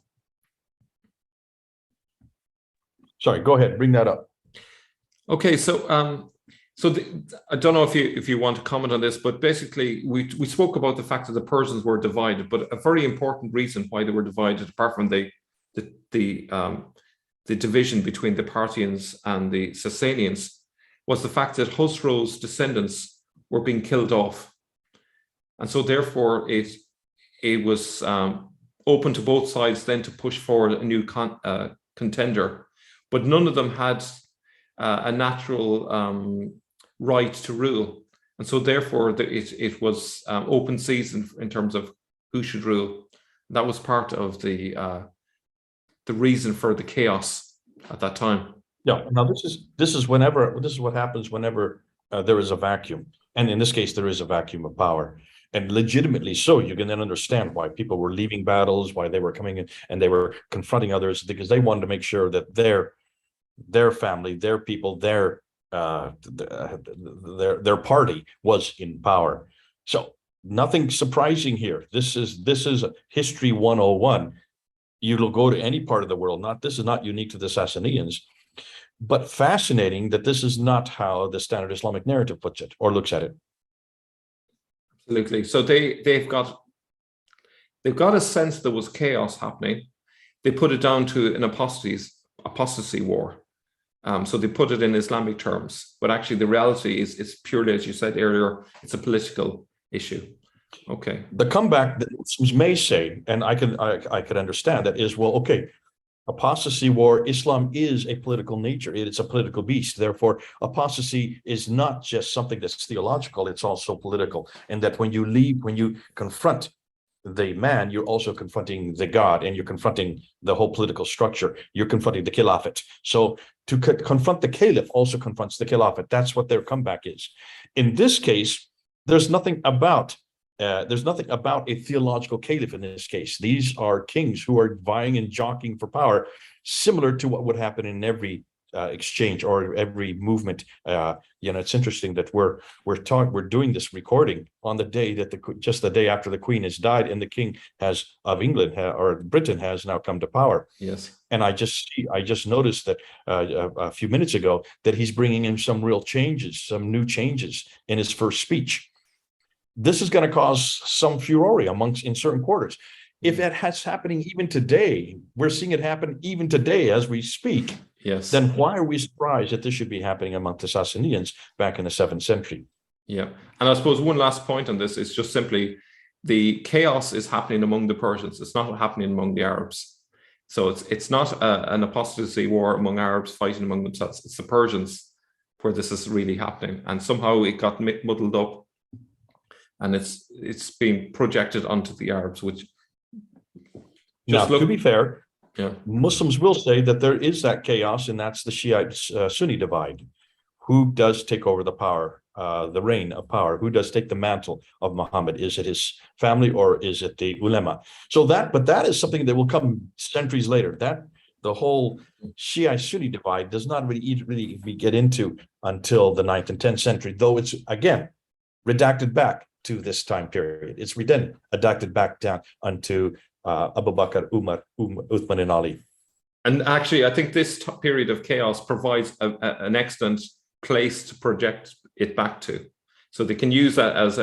Sorry, go ahead, bring that up. Okay, so I don't know if you want to comment on this, but basically we spoke about the fact that the Persians were divided, but a very important reason why they were divided, apart from the division between the Parthians and the Sasanians, was the fact that Khosrow's descendants were being killed off, and so therefore it was open to both sides then to push forward a new contender, but none of them had a natural right to rule, and so therefore it was open season in terms of who should rule. That was part of the reason for the chaos at that time. Yeah. Now this is what happens whenever there is a vacuum, and in this case there is a vacuum of power, and legitimately so. You can then understand why people were leaving battles, why they were coming in and they were confronting others, because they wanted to make sure that their family, their people, their party was in power. So nothing surprising here. This is history 101. You'll go to any part of the world. This is not unique to the Sassanians, but fascinating that this is not how the standard Islamic narrative puts it or looks at it. Absolutely. So they've got a sense there was chaos happening. They put it down to an apostasy war. So they put it in Islamic terms, but actually the reality is it's purely, as you said earlier, it's a political issue. Okay. The comeback that Muslims may say, and I could understand that, is, well, okay, apostasy war, Islam is a political nature. It's a political beast. Therefore, apostasy is not just something that's theological, it's also political. And that when you confront the man, you're also confronting the God, and you're confronting the whole political structure. You're confronting the Khilafat. So to confront the Caliph also confronts the Khilafat. That's what their comeback is. In this case, there's nothing about a theological caliph in this case. These are kings who are vying and jockeying for power, similar to what would happen in every exchange or every movement. It's interesting that we're doing this recording on the day that just the day after the Queen has died and the King of England or Britain has now come to power. Yes. And I just noticed that a few minutes ago that he's bringing in some real changes, some new changes in his first speech. This is going to cause some furore in certain quarters. If it has happening even today, we're seeing it happen even today as we speak. Yes. Then why are we surprised that this should be happening among the Sassanians back in the 7th century? Yeah. And I suppose one last point on this is just simply the chaos is happening among the Persians. It's not happening among the Arabs. So it's not an apostasy war among Arabs fighting among themselves. It's the Persians where this is really happening. And somehow it got muddled up. And it's being projected onto the Arabs, which to be fair, yeah, Muslims will say that there is that chaos, and that's the Shiite-Sunni divide. Who does take over the power, the reign of power? Who does take the mantle of Muhammad? Is it his family or is it the ulema? But that is something that will come centuries later. That the whole Shiite-Sunni divide does not really get into until the 9th and 10th century, though it's again redacted back to this time period. It's then adapted back down unto Abu Bakr, Umar, Uthman, and Ali. And actually, I think this period of chaos provides an excellent place to project it back to. So they can use that as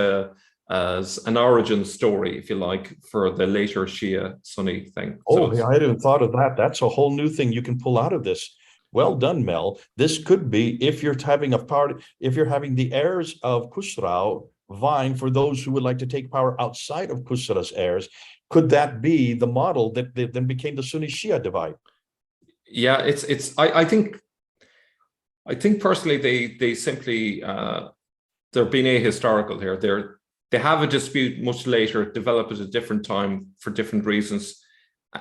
an origin story, if you like, for the later Shia Sunni thing. Oh, yeah, I hadn't thought of that. That's a whole new thing you can pull out of this. Well done, Mel. This could be, if you're having the heirs of Khusrau vying for those who would like to take power outside of Khusrau's heirs, could that be the model that then became the Sunni Shia divide? Yeah, I think personally they simply they're being ahistorical here. They have a dispute much later, develop at a different time for different reasons.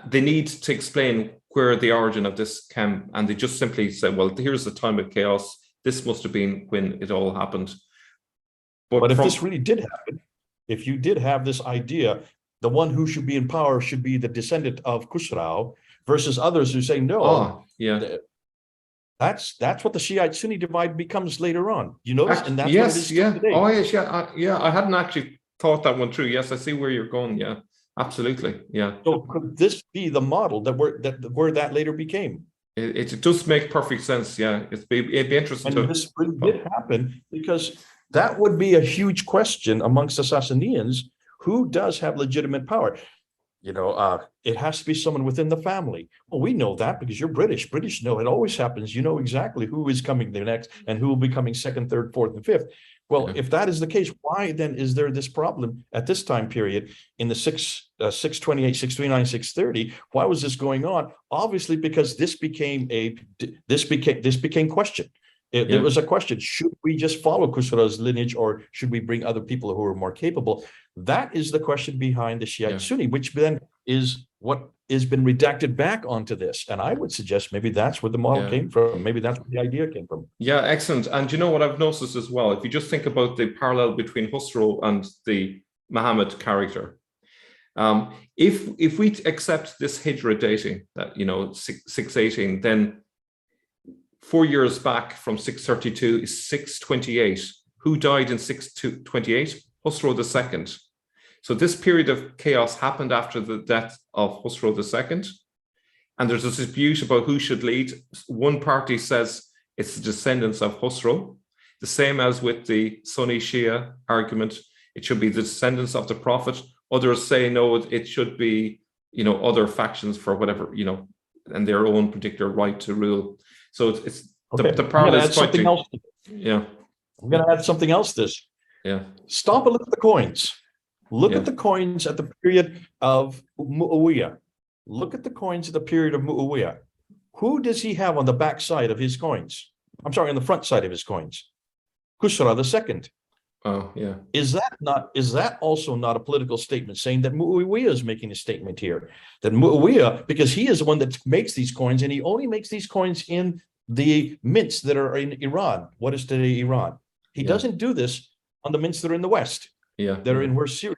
They need to explain where the origin of this came, and they just simply say, well, here's the time of chaos. This must have been when it all happened. But if this really did happen, if you did have this idea, the one who should be in power should be the descendant of Khusrau, versus others who say no. That's what the Shiite Sunni divide becomes later on. You notice, and that's what it is today. Oh yes, I hadn't actually thought that one through. Yes, I see where you're going. Yeah, absolutely. Yeah. So could this be the model where that later became? It does make perfect sense. Yeah, it'd be interesting. And this really did happen, because that would be a huge question amongst the Sassanians: who does have legitimate power? It has to be someone within the family. Well, we know that because you're British. British know it always happens. You know exactly who is coming there next and who will be coming second, third, fourth, and fifth. Well, if that is the case, why then is there this problem at this time period in the 628, 629, 630? Why was this going on? Obviously, because this became question. There was a question: should we just follow Khusrau's lineage, or should we bring other people who are more capable? That is the question behind the Shiite Sunni, which then is what has been redacted back onto this. And I would suggest maybe that's where the model came from. Maybe that's where the idea came from. Yeah, excellent. And you know what I've noticed as well? If you just think about the parallel between Khusrau and the Muhammad character, if we accept this Hijra dating, that 618, then 4 years back from 632 is 628. Who died in 628? Khusrau II. So this period of chaos happened after the death of Khusrau II. And there's a dispute about who should lead. One party says it's the descendants of Khusrau, the same as with the Sunni Shia argument. It should be the descendants of the Prophet. Others say, no, it should be, other factions for whatever, and their own particular right to rule. So it's okay. The parallel is quite else. Yeah. I'm going to add something else to this. Yeah. Stop and look at the coins. Look at the coins at the period of Muawiyah. Look at the coins at the period of Muawiyah. Who does he have on the back side of his coins? I'm sorry, on the front side of his coins. Khusrau II. Oh, yeah. Is that also not a political statement saying that Muawiyah is making a statement here? That Muawiyah, because he is the one that makes these coins, and he only makes these coins in the mints that are in Iran. What is today Iran? He doesn't do this on the mints that are in the West. That are in where Syria.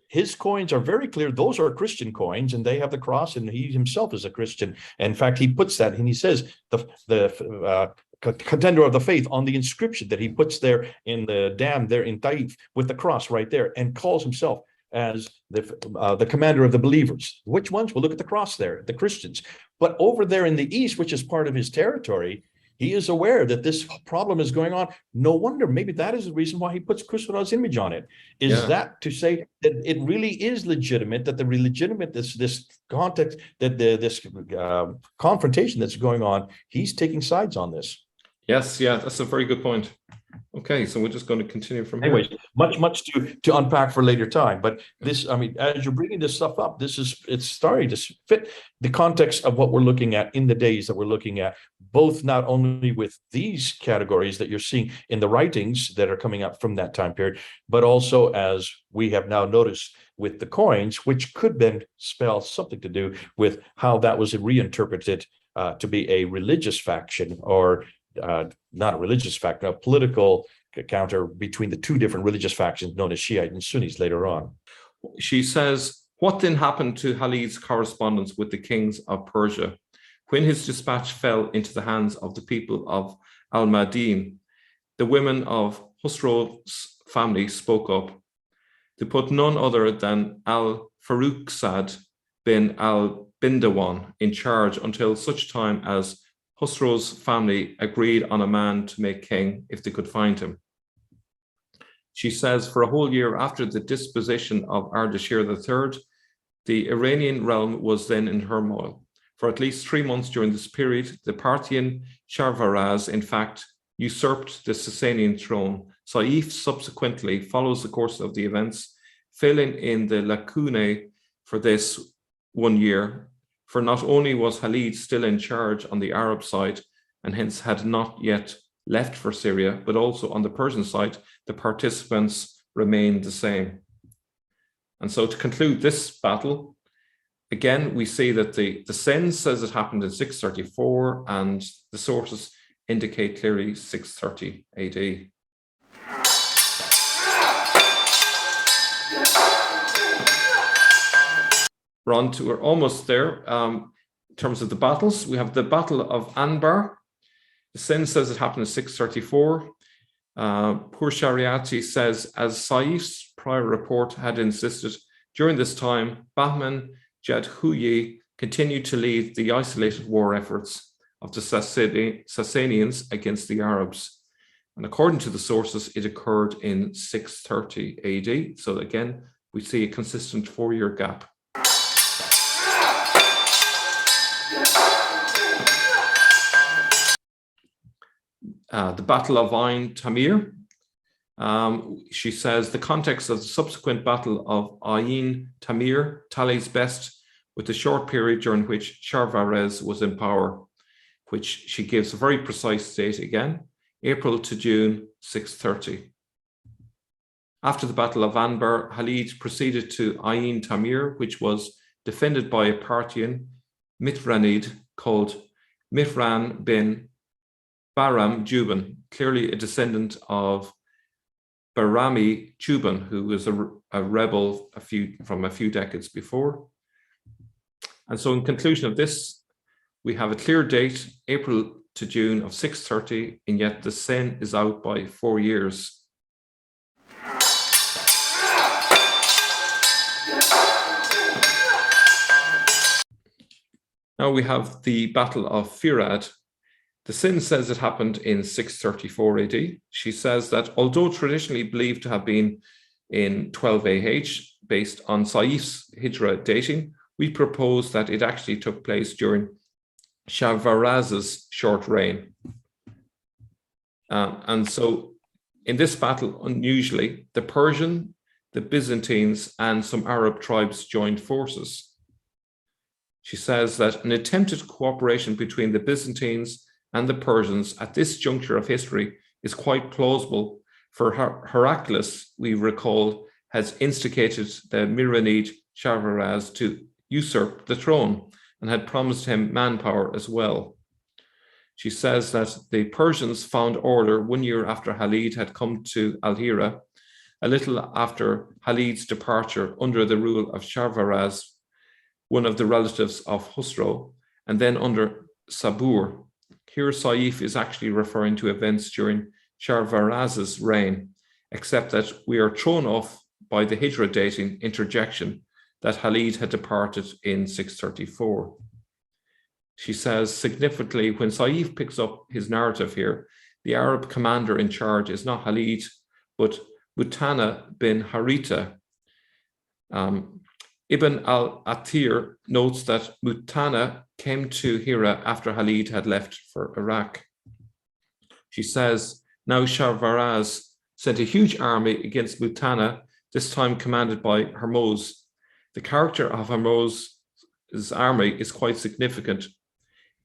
His coins are very clear. Those are Christian coins, and they have the cross, and he himself is a Christian. In fact, he puts that, and he says the contender of the faith on the inscription that he puts there in the dam there in Taif with the cross right there, and calls himself as the commander of the believers. Which ones? Well, look at the cross there, the Christians. But over there in the east, which is part of his territory, he is aware that this problem is going on. No wonder, maybe that is the reason why he puts Khusrau's image on it. Is that to say that it really is legitimate, that this context, that this confrontation that's going on, he's taking sides on this. Yes, that's a very good point. Okay, so we're just going to continue from here. Anyways, much to unpack for later time. But this, as you're bringing this stuff up, it's starting to fit the context of what we're looking at in the days that we're looking at, both not only with these categories that you're seeing in the writings that are coming up from that time period, but also, as we have now noticed, with the coins, which could then spell something to do with how that was reinterpreted to be a religious faction, or not a religious faction, a political counter between the two different religious factions known as Shiite and Sunnis later on. She says, what then happened to Khalid's correspondence with the kings of Persia? When his dispatch fell into the hands of the people of Al-Madin, the women of Khusrau's family spoke up. to put none other than al-Faruqzad bin al-Bindawan in charge until such time as Khusro's family agreed on a man to make king if they could find him. She says, for a whole year after the disposition of Ardashir III, the Iranian realm was then in turmoil. For at least 3 months during this period, the Parthian Shahrbaraz, in fact, usurped the Sasanian throne. Sayf subsequently follows the course of the events, filling in the lacunae for this 1 year. For not only was Khalid still in charge on the Arab side, and hence had not yet left for Syria, but also on the Persian side, the participants remained the same. And so to conclude this battle, again, we see that the Sen says it happened in 634, and the sources indicate clearly 630 AD. We're almost there. In terms of the battles, we have the Battle of Anbar. The Sen says it happened in 634. Pourshariati says, as Sayf's prior report had insisted, during this time, Bahman Jadhuyi continued to lead the isolated war efforts of the Sasanians against the Arabs. And according to the sources, it occurred in 630 AD. So again, we see a consistent 4-year gap. The Battle of Ain Tamir. She says the context of the subsequent Battle of Ain Tamir tallies best with the short period during which Shahrbaraz was in power, which she gives a very precise date again, April to June 630. After the Battle of Anbar, Khalid proceeded to Ain Tamir, which was defended by a Parthian Mithranid called Mihran bin Bahram Juban, clearly a descendant of Barami Juban, who was a rebel from a few decades before. And so in conclusion of this, we have a clear date, April to June of 630, and yet the Sen is out by 4 years. Now we have the Battle of Firad. The Sen says it happened in 634 AD. She says that although traditionally believed to have been in 12 AH, based on Sayf's Hijra dating, we propose that it actually took place during Shahrbaraz's short reign. And so in this battle, unusually, the Persian, the Byzantines, and some Arab tribes joined forces. She says that an attempted cooperation between the Byzantines and the Persians at this juncture of history is quite plausible, for Heraclius, we recall, has instigated the Miranid Shahrbaraz to usurp the throne and had promised him manpower as well. She says that the Persians found order 1 year after Khalid had come to Al-Hira, a little after Khalid's departure under the rule of Shahrbaraz, one of the relatives of Khusro, and then under Sabur. Here Sayf is actually referring to events during Shahrbaraz's reign, except that we are thrown off by the Hijra dating interjection that Khalid had departed in 634. She says, significantly, when Sayf picks up his narrative here, the Arab commander in charge is not Khalid, but Mutana bin Harita. Ibn al-Athir notes that Mutana came to Hira after Khalid had left for Iraq. She says, now Shahrbaraz sent a huge army against Mutana, this time commanded by Hormuz. The character of Hormuz's army is quite significant.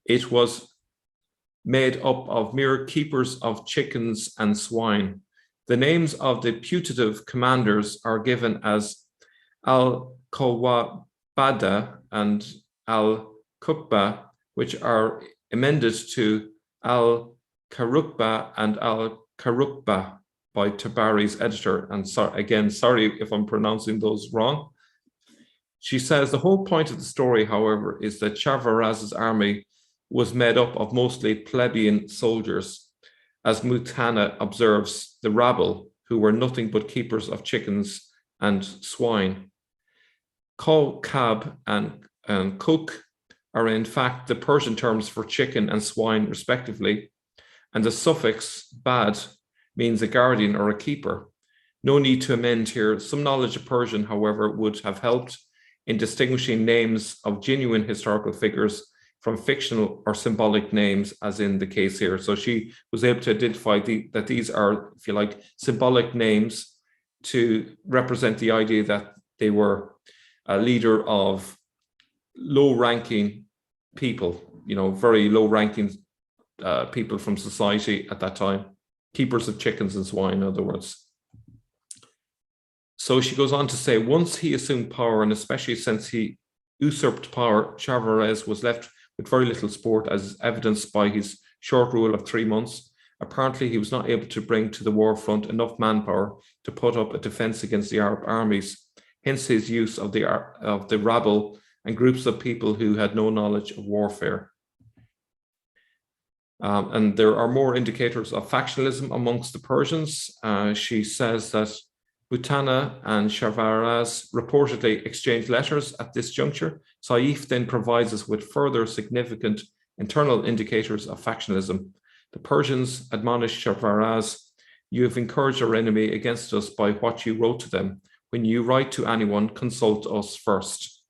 It was made up of mere keepers of chickens and swine. The names of the putative commanders are given as Al-Kawabada and Al-Qubba, which are amended to Al-Karukba and Al-Karukba by Tabari's editor. And again, sorry if I'm pronouncing those wrong. She says the whole point of the story, however, is that Shahrbaraz's army was made up of mostly plebeian soldiers. As Mutana observes, the rabble, who were nothing but keepers of chickens, and swine. Kab and cook are in fact the Persian terms for chicken and swine respectively, and the suffix bad means a guardian or a keeper. No need to amend here. Some knowledge of Persian, however, would have helped in distinguishing names of genuine historical figures from fictional or symbolic names, as in the case here. So she was able to identify that these are, if you like, symbolic names to represent the idea that they were a leader of low-ranking people, very low-ranking people from society at that time, keepers of chickens and swine, in other words. So she goes on to say, once he assumed power, and especially since he usurped power, Shahrbaraz was left with very little support, as evidenced by his short rule of 3 months. Apparently, he was not able to bring to the war front enough manpower to put up a defense against the Arab armies, hence his use of the rabble and groups of people who had no knowledge of warfare. And there are more indicators of factionalism amongst the Persians. She says that Butana and Shahrbaraz reportedly exchanged letters at this juncture. Sayf then provides us with further significant internal indicators of factionalism. The Persians admonished Shahrbaraz, "You have encouraged our enemy against us by what you wrote to them. When you write to anyone, consult us first."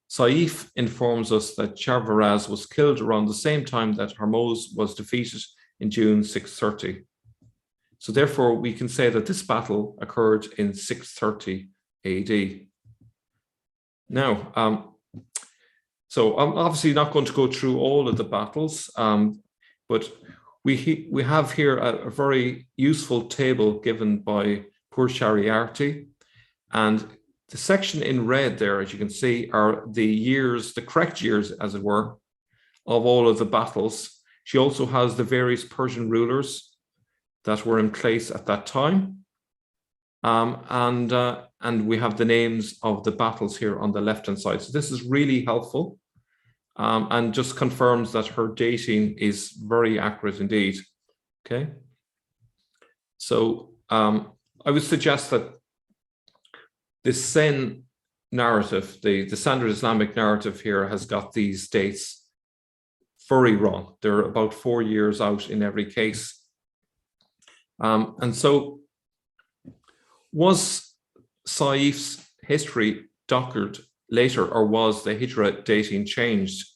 Sayf informs us that Shahrbaraz was killed around the same time that Hormuz was defeated in June 630. So therefore, we can say that this battle occurred in 630 AD. Now, so I'm obviously not going to go through all of the battles, but we have here a very useful table given by Pourshariati, and the section in red there, as you can see, are the years, the correct years, as it were, of all of the battles. She also has the various Persian rulers that were in place at that time. And we have the names of the battles here on the left-hand side. So this is really helpful and just confirms that her dating is very accurate indeed. Okay. So I would suggest that the Sen narrative, the standard Islamic narrative here, has got these dates very wrong. They're about 4 years out in every case. And so was Sayf's history doctored later, or was the Hijra dating changed?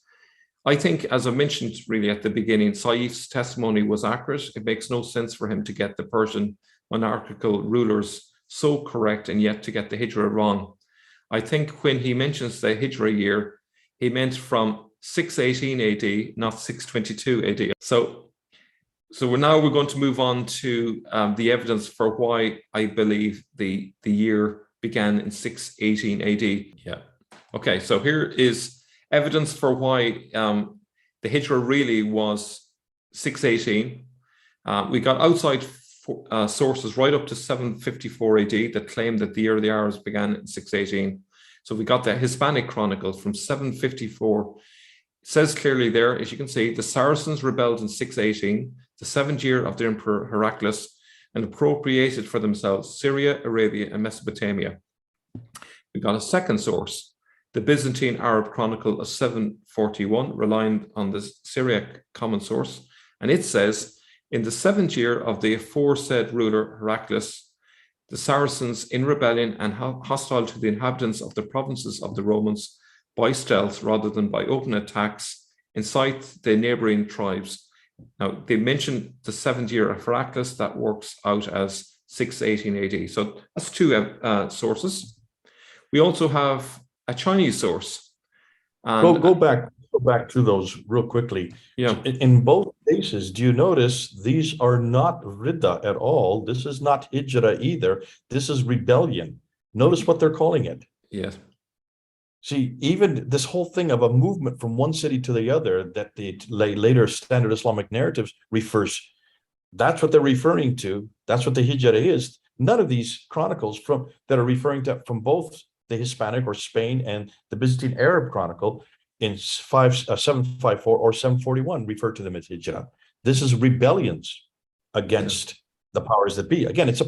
I think, as I mentioned really at the beginning, Sayf's testimony was accurate. It makes no sense for him to get the Persian monarchical rulers so correct and yet to get the Hijra wrong. I think when he mentions the Hijra year, he meant from 618 AD, not 622 AD. So we're going to move on to the evidence for why I believe the year began in 618 AD. Yeah. Okay, so here is evidence for why the Hijra really was 618. We got outside sources right up to 754 AD that claim that the year of the Arabs began in 618. So we got the Hispanic Chronicles from 754. It says clearly there, as you can see, the Saracens rebelled in 618, the 7th year of the Emperor Heraclius, and appropriated for themselves Syria, Arabia, and Mesopotamia. We got a second source, the Byzantine Arab Chronicle of 741, relying on the Syriac common source, and it says, in the 7th year of the aforesaid ruler Heraclius, the Saracens, in rebellion and hostile to the inhabitants of the provinces of the Romans, by stealth rather than by open attacks, incite the neighboring tribes. Now, they mentioned the 7th year of Heraclius, that works out as 618 AD. So that's two sources. We also have a Chinese source. And Go back to those real quickly. Yeah. In both cases, do you notice these are not Ridda at all? This is not Hijra either. This is rebellion. Notice what they're calling it. Yes. See, even this whole thing of a movement from one city to the other that the later standard Islamic narratives refers, that's what they're referring to. That's what the Hijra is. None of these chronicles that are referring to from both the Hispanic or Spain and the Byzantine Arab Chronicle in 754 or 741 refer to them as Hijra. This is rebellions against the powers that be. Again, this is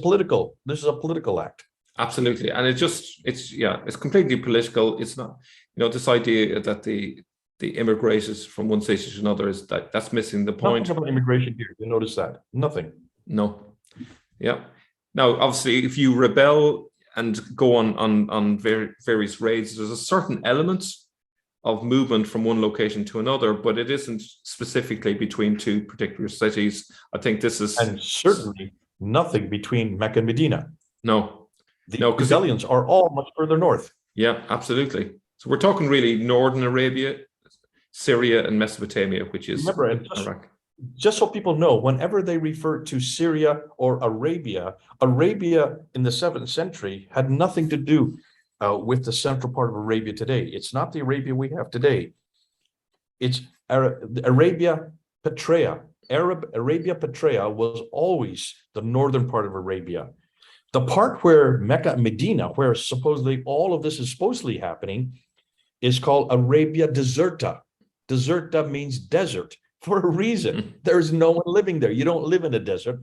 a political act. Absolutely. And it's completely political. It's not, this idea that the immigrated from one city to another that's missing the point. Nothing about immigration here. You notice that? Nothing. No. Yeah. Now, obviously, if you rebel and go on various raids, there's a certain element of movement from one location to another, but it isn't specifically between two particular cities. I think this is... And certainly nothing between Mecca and Medina. No. The rebellions are all much further north. Yeah, absolutely. So we're talking really northern Arabia, Syria, and Mesopotamia, which is Iraq. Just so people know, whenever they refer to Syria or Arabia, Arabia in the 7th century had nothing to do with the central part of Arabia today. It's not the Arabia we have today. It's Arabia Petraea. Arabia Petraea was always the northern part of Arabia. The part where Mecca and Medina, where supposedly all of this is supposedly happening, is called Arabia Deserta. Deserta means desert for a reason. There's no one living there. You don't live in a desert,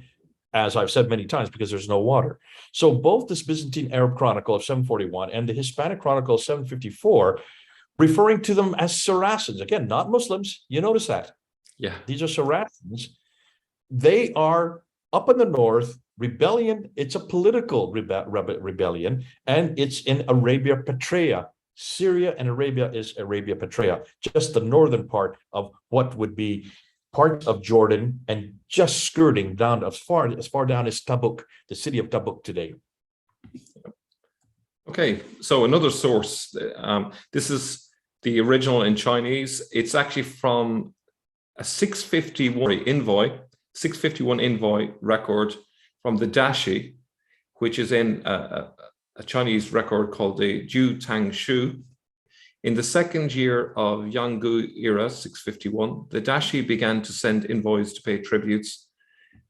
as I've said many times, because there's no water. So both this Byzantine Arab Chronicle of 741 and the Hispanic Chronicle of 754, referring to them as Saracens, again, not Muslims. You notice that? Yeah. These are Saracens. They are up in the north. Rebellion, it's a political rebellion, and it's in Arabia Petraea. Syria and Arabia is Arabia Petraea, just the northern part of what would be part of Jordan, and just skirting down as far down as Tabuk, the city of Tabuk today. Okay, so another source. This is the original in Chinese. It's actually from a 651 envoy record from the Dashi, which is in a Chinese record called the Ju Tang Shu. In the second year of Yanggu era, 651, the Dashi began to send envoys to pay tributes.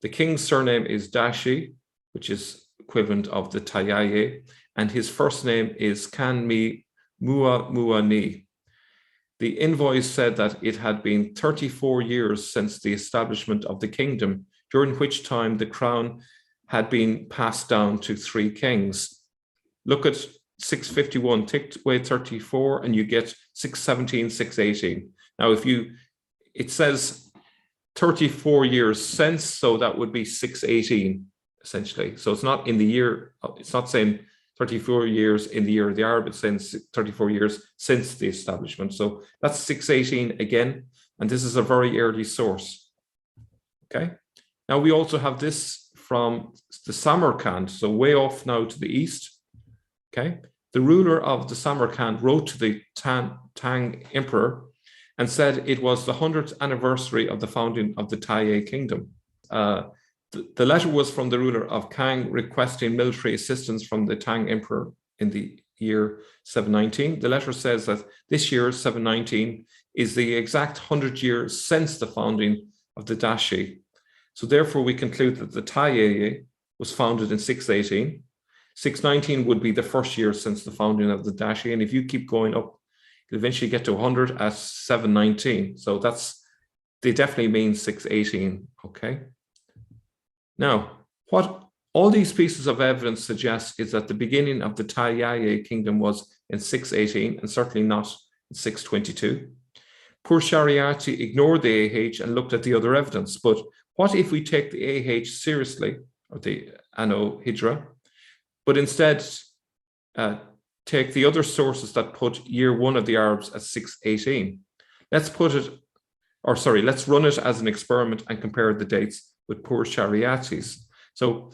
The king's surname is Dashi, which is equivalent of the Tayaye, and his first name is Kanmi Muani. The envoys said that it had been 34 years since the establishment of the kingdom, during which time the crown had been passed down to 3 kings. Look at 651, take away 34, and you get 617, 618. Now, it says 34 years since, so that would be 618, essentially. So it's not in the year, it's not saying 34 years in the year of the Arab, it's saying 34 years since the establishment. So that's 618 again, and this is a very early source. Okay. Now we also have this from the Samarkand, so way off now to the east. Okay, the ruler of the Samarkand wrote to the Tang emperor and said it was the 100th anniversary of the founding of the Taye kingdom. The letter was from the ruler of Kang requesting military assistance from the Tang emperor in the year 719. The letter says that this year, 719, is the exact 100 years since the founding of the Dashi. So therefore, we conclude that the Taye was founded in 618. 619 would be the first year since the founding of the Dashi. And if you keep going up, you'll eventually get to 100 at 719. So they definitely mean 618, okay? Now, what all these pieces of evidence suggest is that the beginning of the Tayaye kingdom was in 618 and certainly not in 622. Pourshariati ignored the AH and looked at the other evidence. But what if we take the AH seriously, or the Anno Hijra, but instead take the other sources that put year 1 of the Arabs at 618? Let's run it as an experiment and compare the dates with Pourshariati's. So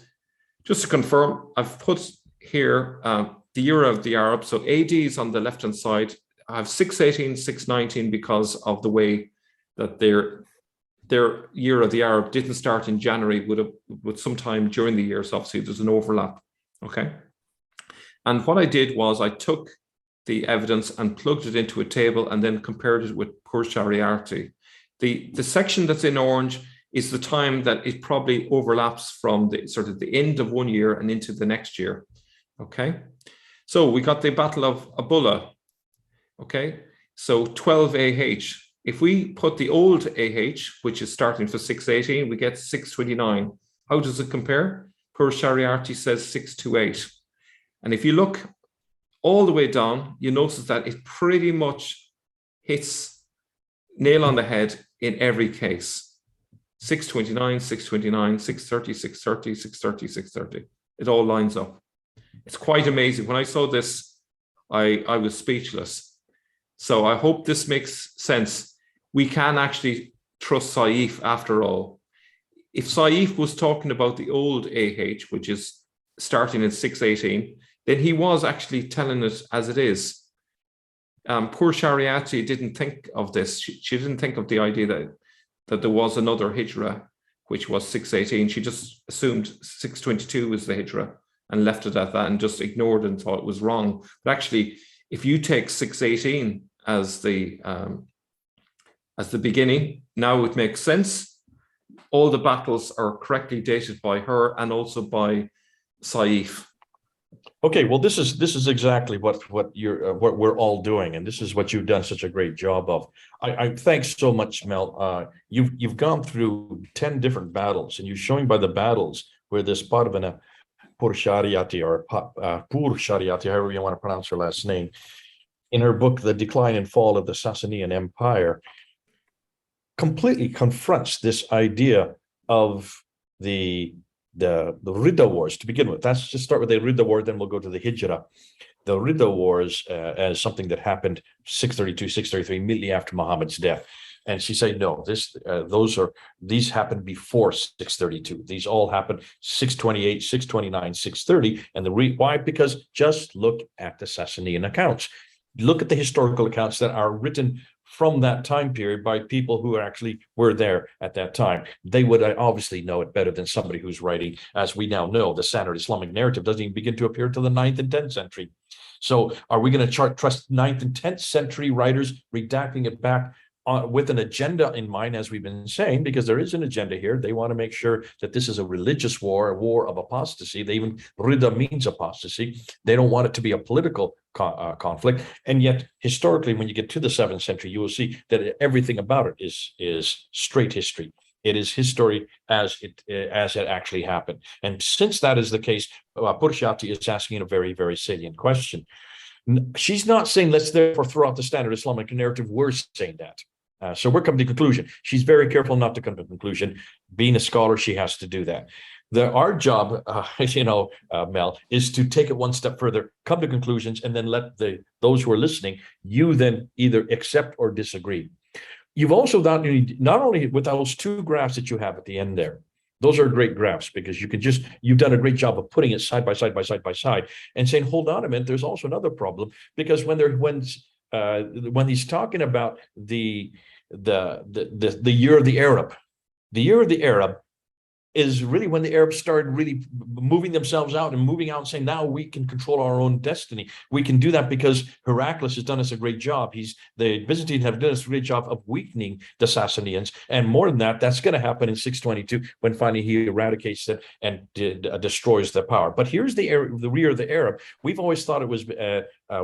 just to confirm, I've put here the year of the Arabs. So AD is on the left-hand side. I have 618, 619 because of the way that their year of the Arab didn't start in January, with some time during the year. So obviously there's an overlap. Okay. And what I did was I took the evidence and plugged it into a table and then compared it with Pourshariati. The section that's in orange is the time that it probably overlaps from the sort of the end of one year and into the next year. Okay. So we got the Battle of Abula. Okay. So 12 AH. If we put the old AH, which is starting for 618, we get 629. How does it compare? Pourshariati says 628. And if you look all the way down, you notice that it pretty much hits nail on the head in every case. 629, 629, 630, 630, 630, 630. It all lines up. It's quite amazing. When I saw this, I was speechless. So I hope this makes sense. We can actually trust Sayf after all. If Sayf was talking about the old AH, which is starting in 618, then he was actually telling it as it is. Pourshariati didn't think of this. She didn't think of the idea that there was another Hijra, which was 618. She just assumed 622 was the Hijra and left it at that and just ignored it and thought it was wrong. But actually, if you take 618 as the beginning, now it makes sense. All the battles are correctly dated by her and also by Sayf. Okay, well, this is exactly what we're all doing, and this is what you've done such a great job of. I thanks so much, Mel. You've gone through 10 different battles, and you're showing by the battles where this Parveh Pourshariati or Pourshariati, however you want to pronounce her last name, in her book, The Decline and Fall of the Sasanian Empire, completely confronts this idea of the Riddle Wars to begin with. Let's just start with the Riddle War, then we'll go to the Hijra. The Riddle Wars as something that happened 632, 633, immediately after Muhammad's death. And she said, no, these happened before 632. These all happened 628, 629, 630. And why? Because just look at the Sasanian accounts. Look at the historical accounts that are written from that time period by people who actually were there at that time. They would obviously know it better than somebody who's writing, as we now know, the standard Islamic narrative doesn't even begin to appear till the 9th and 10th century. So are we going to trust 9th and 10th century writers redacting it back with an agenda in mind, as we've been saying, because there is an agenda here. They want to make sure that this is a religious war, a war of apostasy. They even, Rida means apostasy. They don't want it to be a political conflict. And yet, historically, when you get to the 7th century, you will see that everything about it is straight history. It is history as it actually happened. And since that is the case, Pourshariati is asking a very, very salient question. She's not saying let's therefore throw out the standard Islamic narrative. We're saying that. So we're coming to conclusion. She's very careful not to come to conclusion. Being a scholar, she has to do that. Our job, Mel, is to take it one step further, come to conclusions, and then let those who are listening, you then either accept or disagree. You've also not only with those two graphs that you have at the end there, those are great graphs because you've done a great job of putting it side by side by side by side and saying, hold on a minute, there's also another problem, because when he's talking about the year of the Arab, the year of the Arab is really when the Arabs started really moving themselves out and moving out and saying, now we can control our own destiny. We can do that because Heraclius has done us a great job. The Byzantines have done us a great job of weakening the Sassanians. And more than that, that's going to happen in 622 when finally he eradicates it and destroys the power. But here's the year of the Arab. We've always thought it was,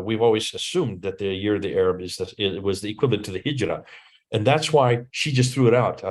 we've always assumed that the year of the Arab was the equivalent to the Hijra. And that's why she just threw it out.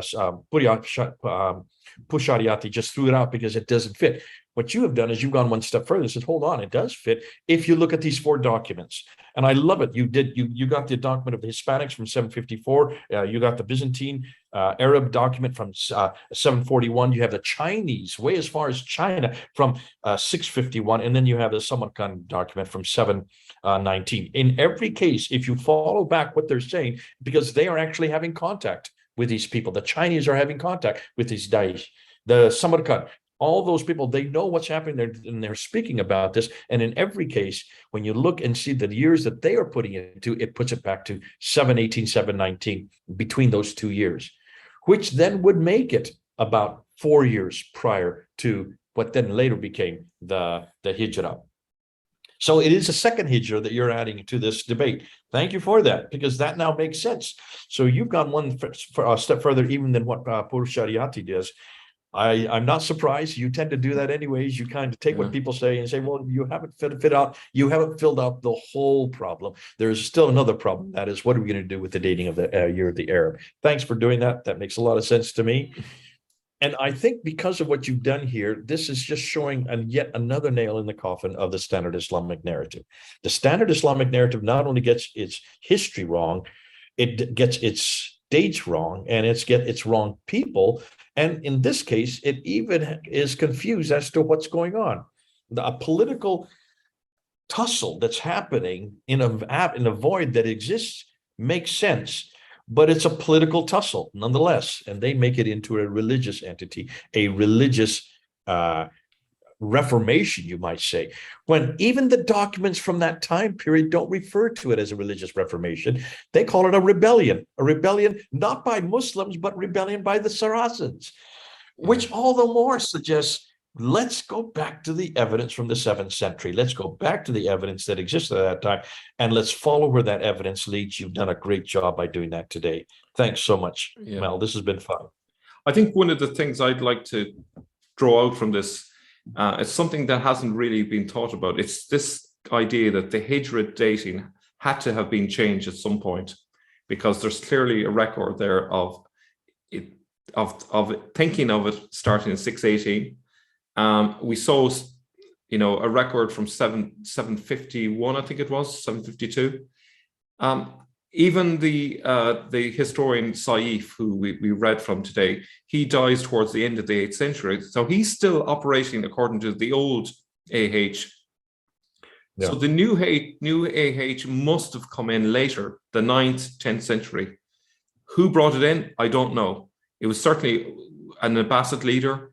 Pourshariati just threw it out because it doesn't fit. What you have done is you've gone one step further and said, hold on, it does fit if you look at these 4 documents. And I love it. You got the document of the Hispanics from 754. You got the Byzantine Arab document from 741. You have the Chinese, way as far as China, from 651. And then you have the Samarkand document from 719. In every case, if you follow back what they're saying, because they are actually having contact with these people. The Chinese are having contact with these Daesh. The Samarkand, all those people, they know what's happening there, and they're speaking about this. And in every case, when you look and see the years that they are putting it into, it puts it back to 718, 719, between those 2 years, which then would make it about 4 years prior to what then later became the Hijra. So it is a second Hijra that you're adding to this debate. Thank you for that, because that now makes sense. So you've gone one step further even than what Pourshariati does. I'm not surprised. You tend to do that anyways. You kind of take what people say and say, well, you haven't you haven't filled out the whole problem. There's still another problem. That is, what are we going to do with the dating of the year of the Arab? Thanks for doing that. That makes a lot of sense to me. And I think because of what you've done here, this is just showing yet another nail in the coffin of the standard Islamic narrative. The standard Islamic narrative not only gets its history wrong, it gets its dates wrong, and it's wrong people. And in this case, it even is confused as to what's going on. A political tussle that's happening in a void that exists makes sense. But it's a political tussle nonetheless, and they make it into a religious entity, a religious reformation, you might say, when even the documents from that time period don't refer to it as a religious reformation. They call it a rebellion not by Muslims, but rebellion by the Saracens, which all the more suggests, let's go back to the evidence from the 7th century. Let's go back to the evidence that existed at that time, and let's follow where that evidence leads. You've done a great job by doing that today. Thanks so much, Mel. This has been fun. I think one of the things I'd like to draw out from this is something that hasn't really been thought about. It's this idea that the Hijra dating had to have been changed at some point, because there's clearly a record there of thinking of it starting in 618. We saw, a record from 751, I think it was 752. Even the historian Sayf, who we read from today, he dies towards the end of the 8th century. So he's still operating according to the old AH. Yeah. So the new AH must have come in later, the 9th, 10th century. Who brought it in? I don't know. It was certainly an Abbasid leader.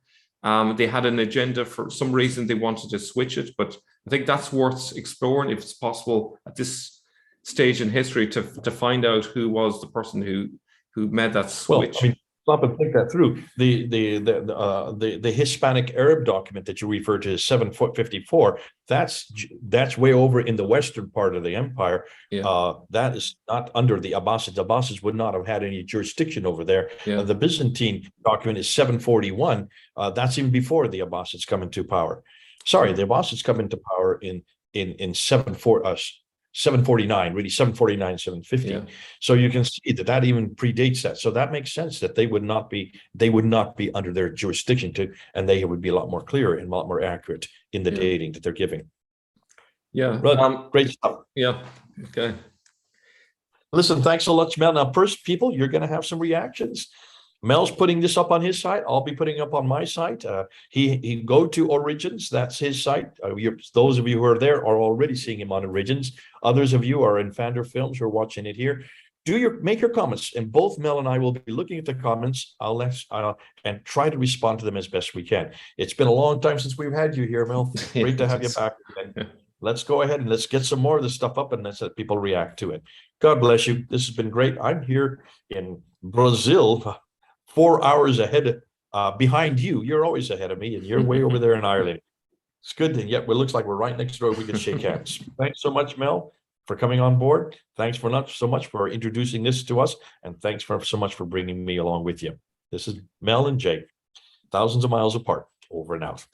They had an agenda. For some reason they wanted to switch it, but I think that's worth exploring if it's possible at this stage in history to find out who was the person who made that switch. Well, I mean, stop and think that through. The Hispanic Arab document that you refer to as 754, that's way over in the western part of the empire. Yeah. That is not under the Abbasids. The Abbasids would not have had any jurisdiction over there. Yeah. The Byzantine document is 741. That's even before the Abbasids come into power. Sorry, the Abbasids come into power in 749, really 749, 750. Yeah. So you can see that even predates that. So that makes sense that they would not be under their jurisdiction and they would be a lot more clear and a lot more accurate in the dating that they're giving. Yeah. Great stuff. Yeah. Okay. Listen, thanks so much, Mel. Now, first, people, you're going to have some reactions. Mel's putting this up on his site. I'll be putting up on my site. He go to Origins. That's his site. Those of you who are there are already seeing him on Origins. Others of you are in Pfander Films who are watching it here. Make your comments, and both Mel and I will be looking at the comments. And try to respond to them as best we can. It's been a long time since we've had you here, Mel. Great to have you back again. Let's go ahead and let's get some more of this stuff up and let's let people react to it. God bless you. This has been great. I'm here in Brazil, 4 hours ahead, behind you. You're always ahead of me, and you're way over there in Ireland. It's good, and yet it looks like we're right next door. We can shake hands. Thanks so much, Mel, for coming on board. Thanks so much for introducing this to us, and thanks so much for bringing me along with you. This is Mel and Jake, thousands of miles apart, over and out.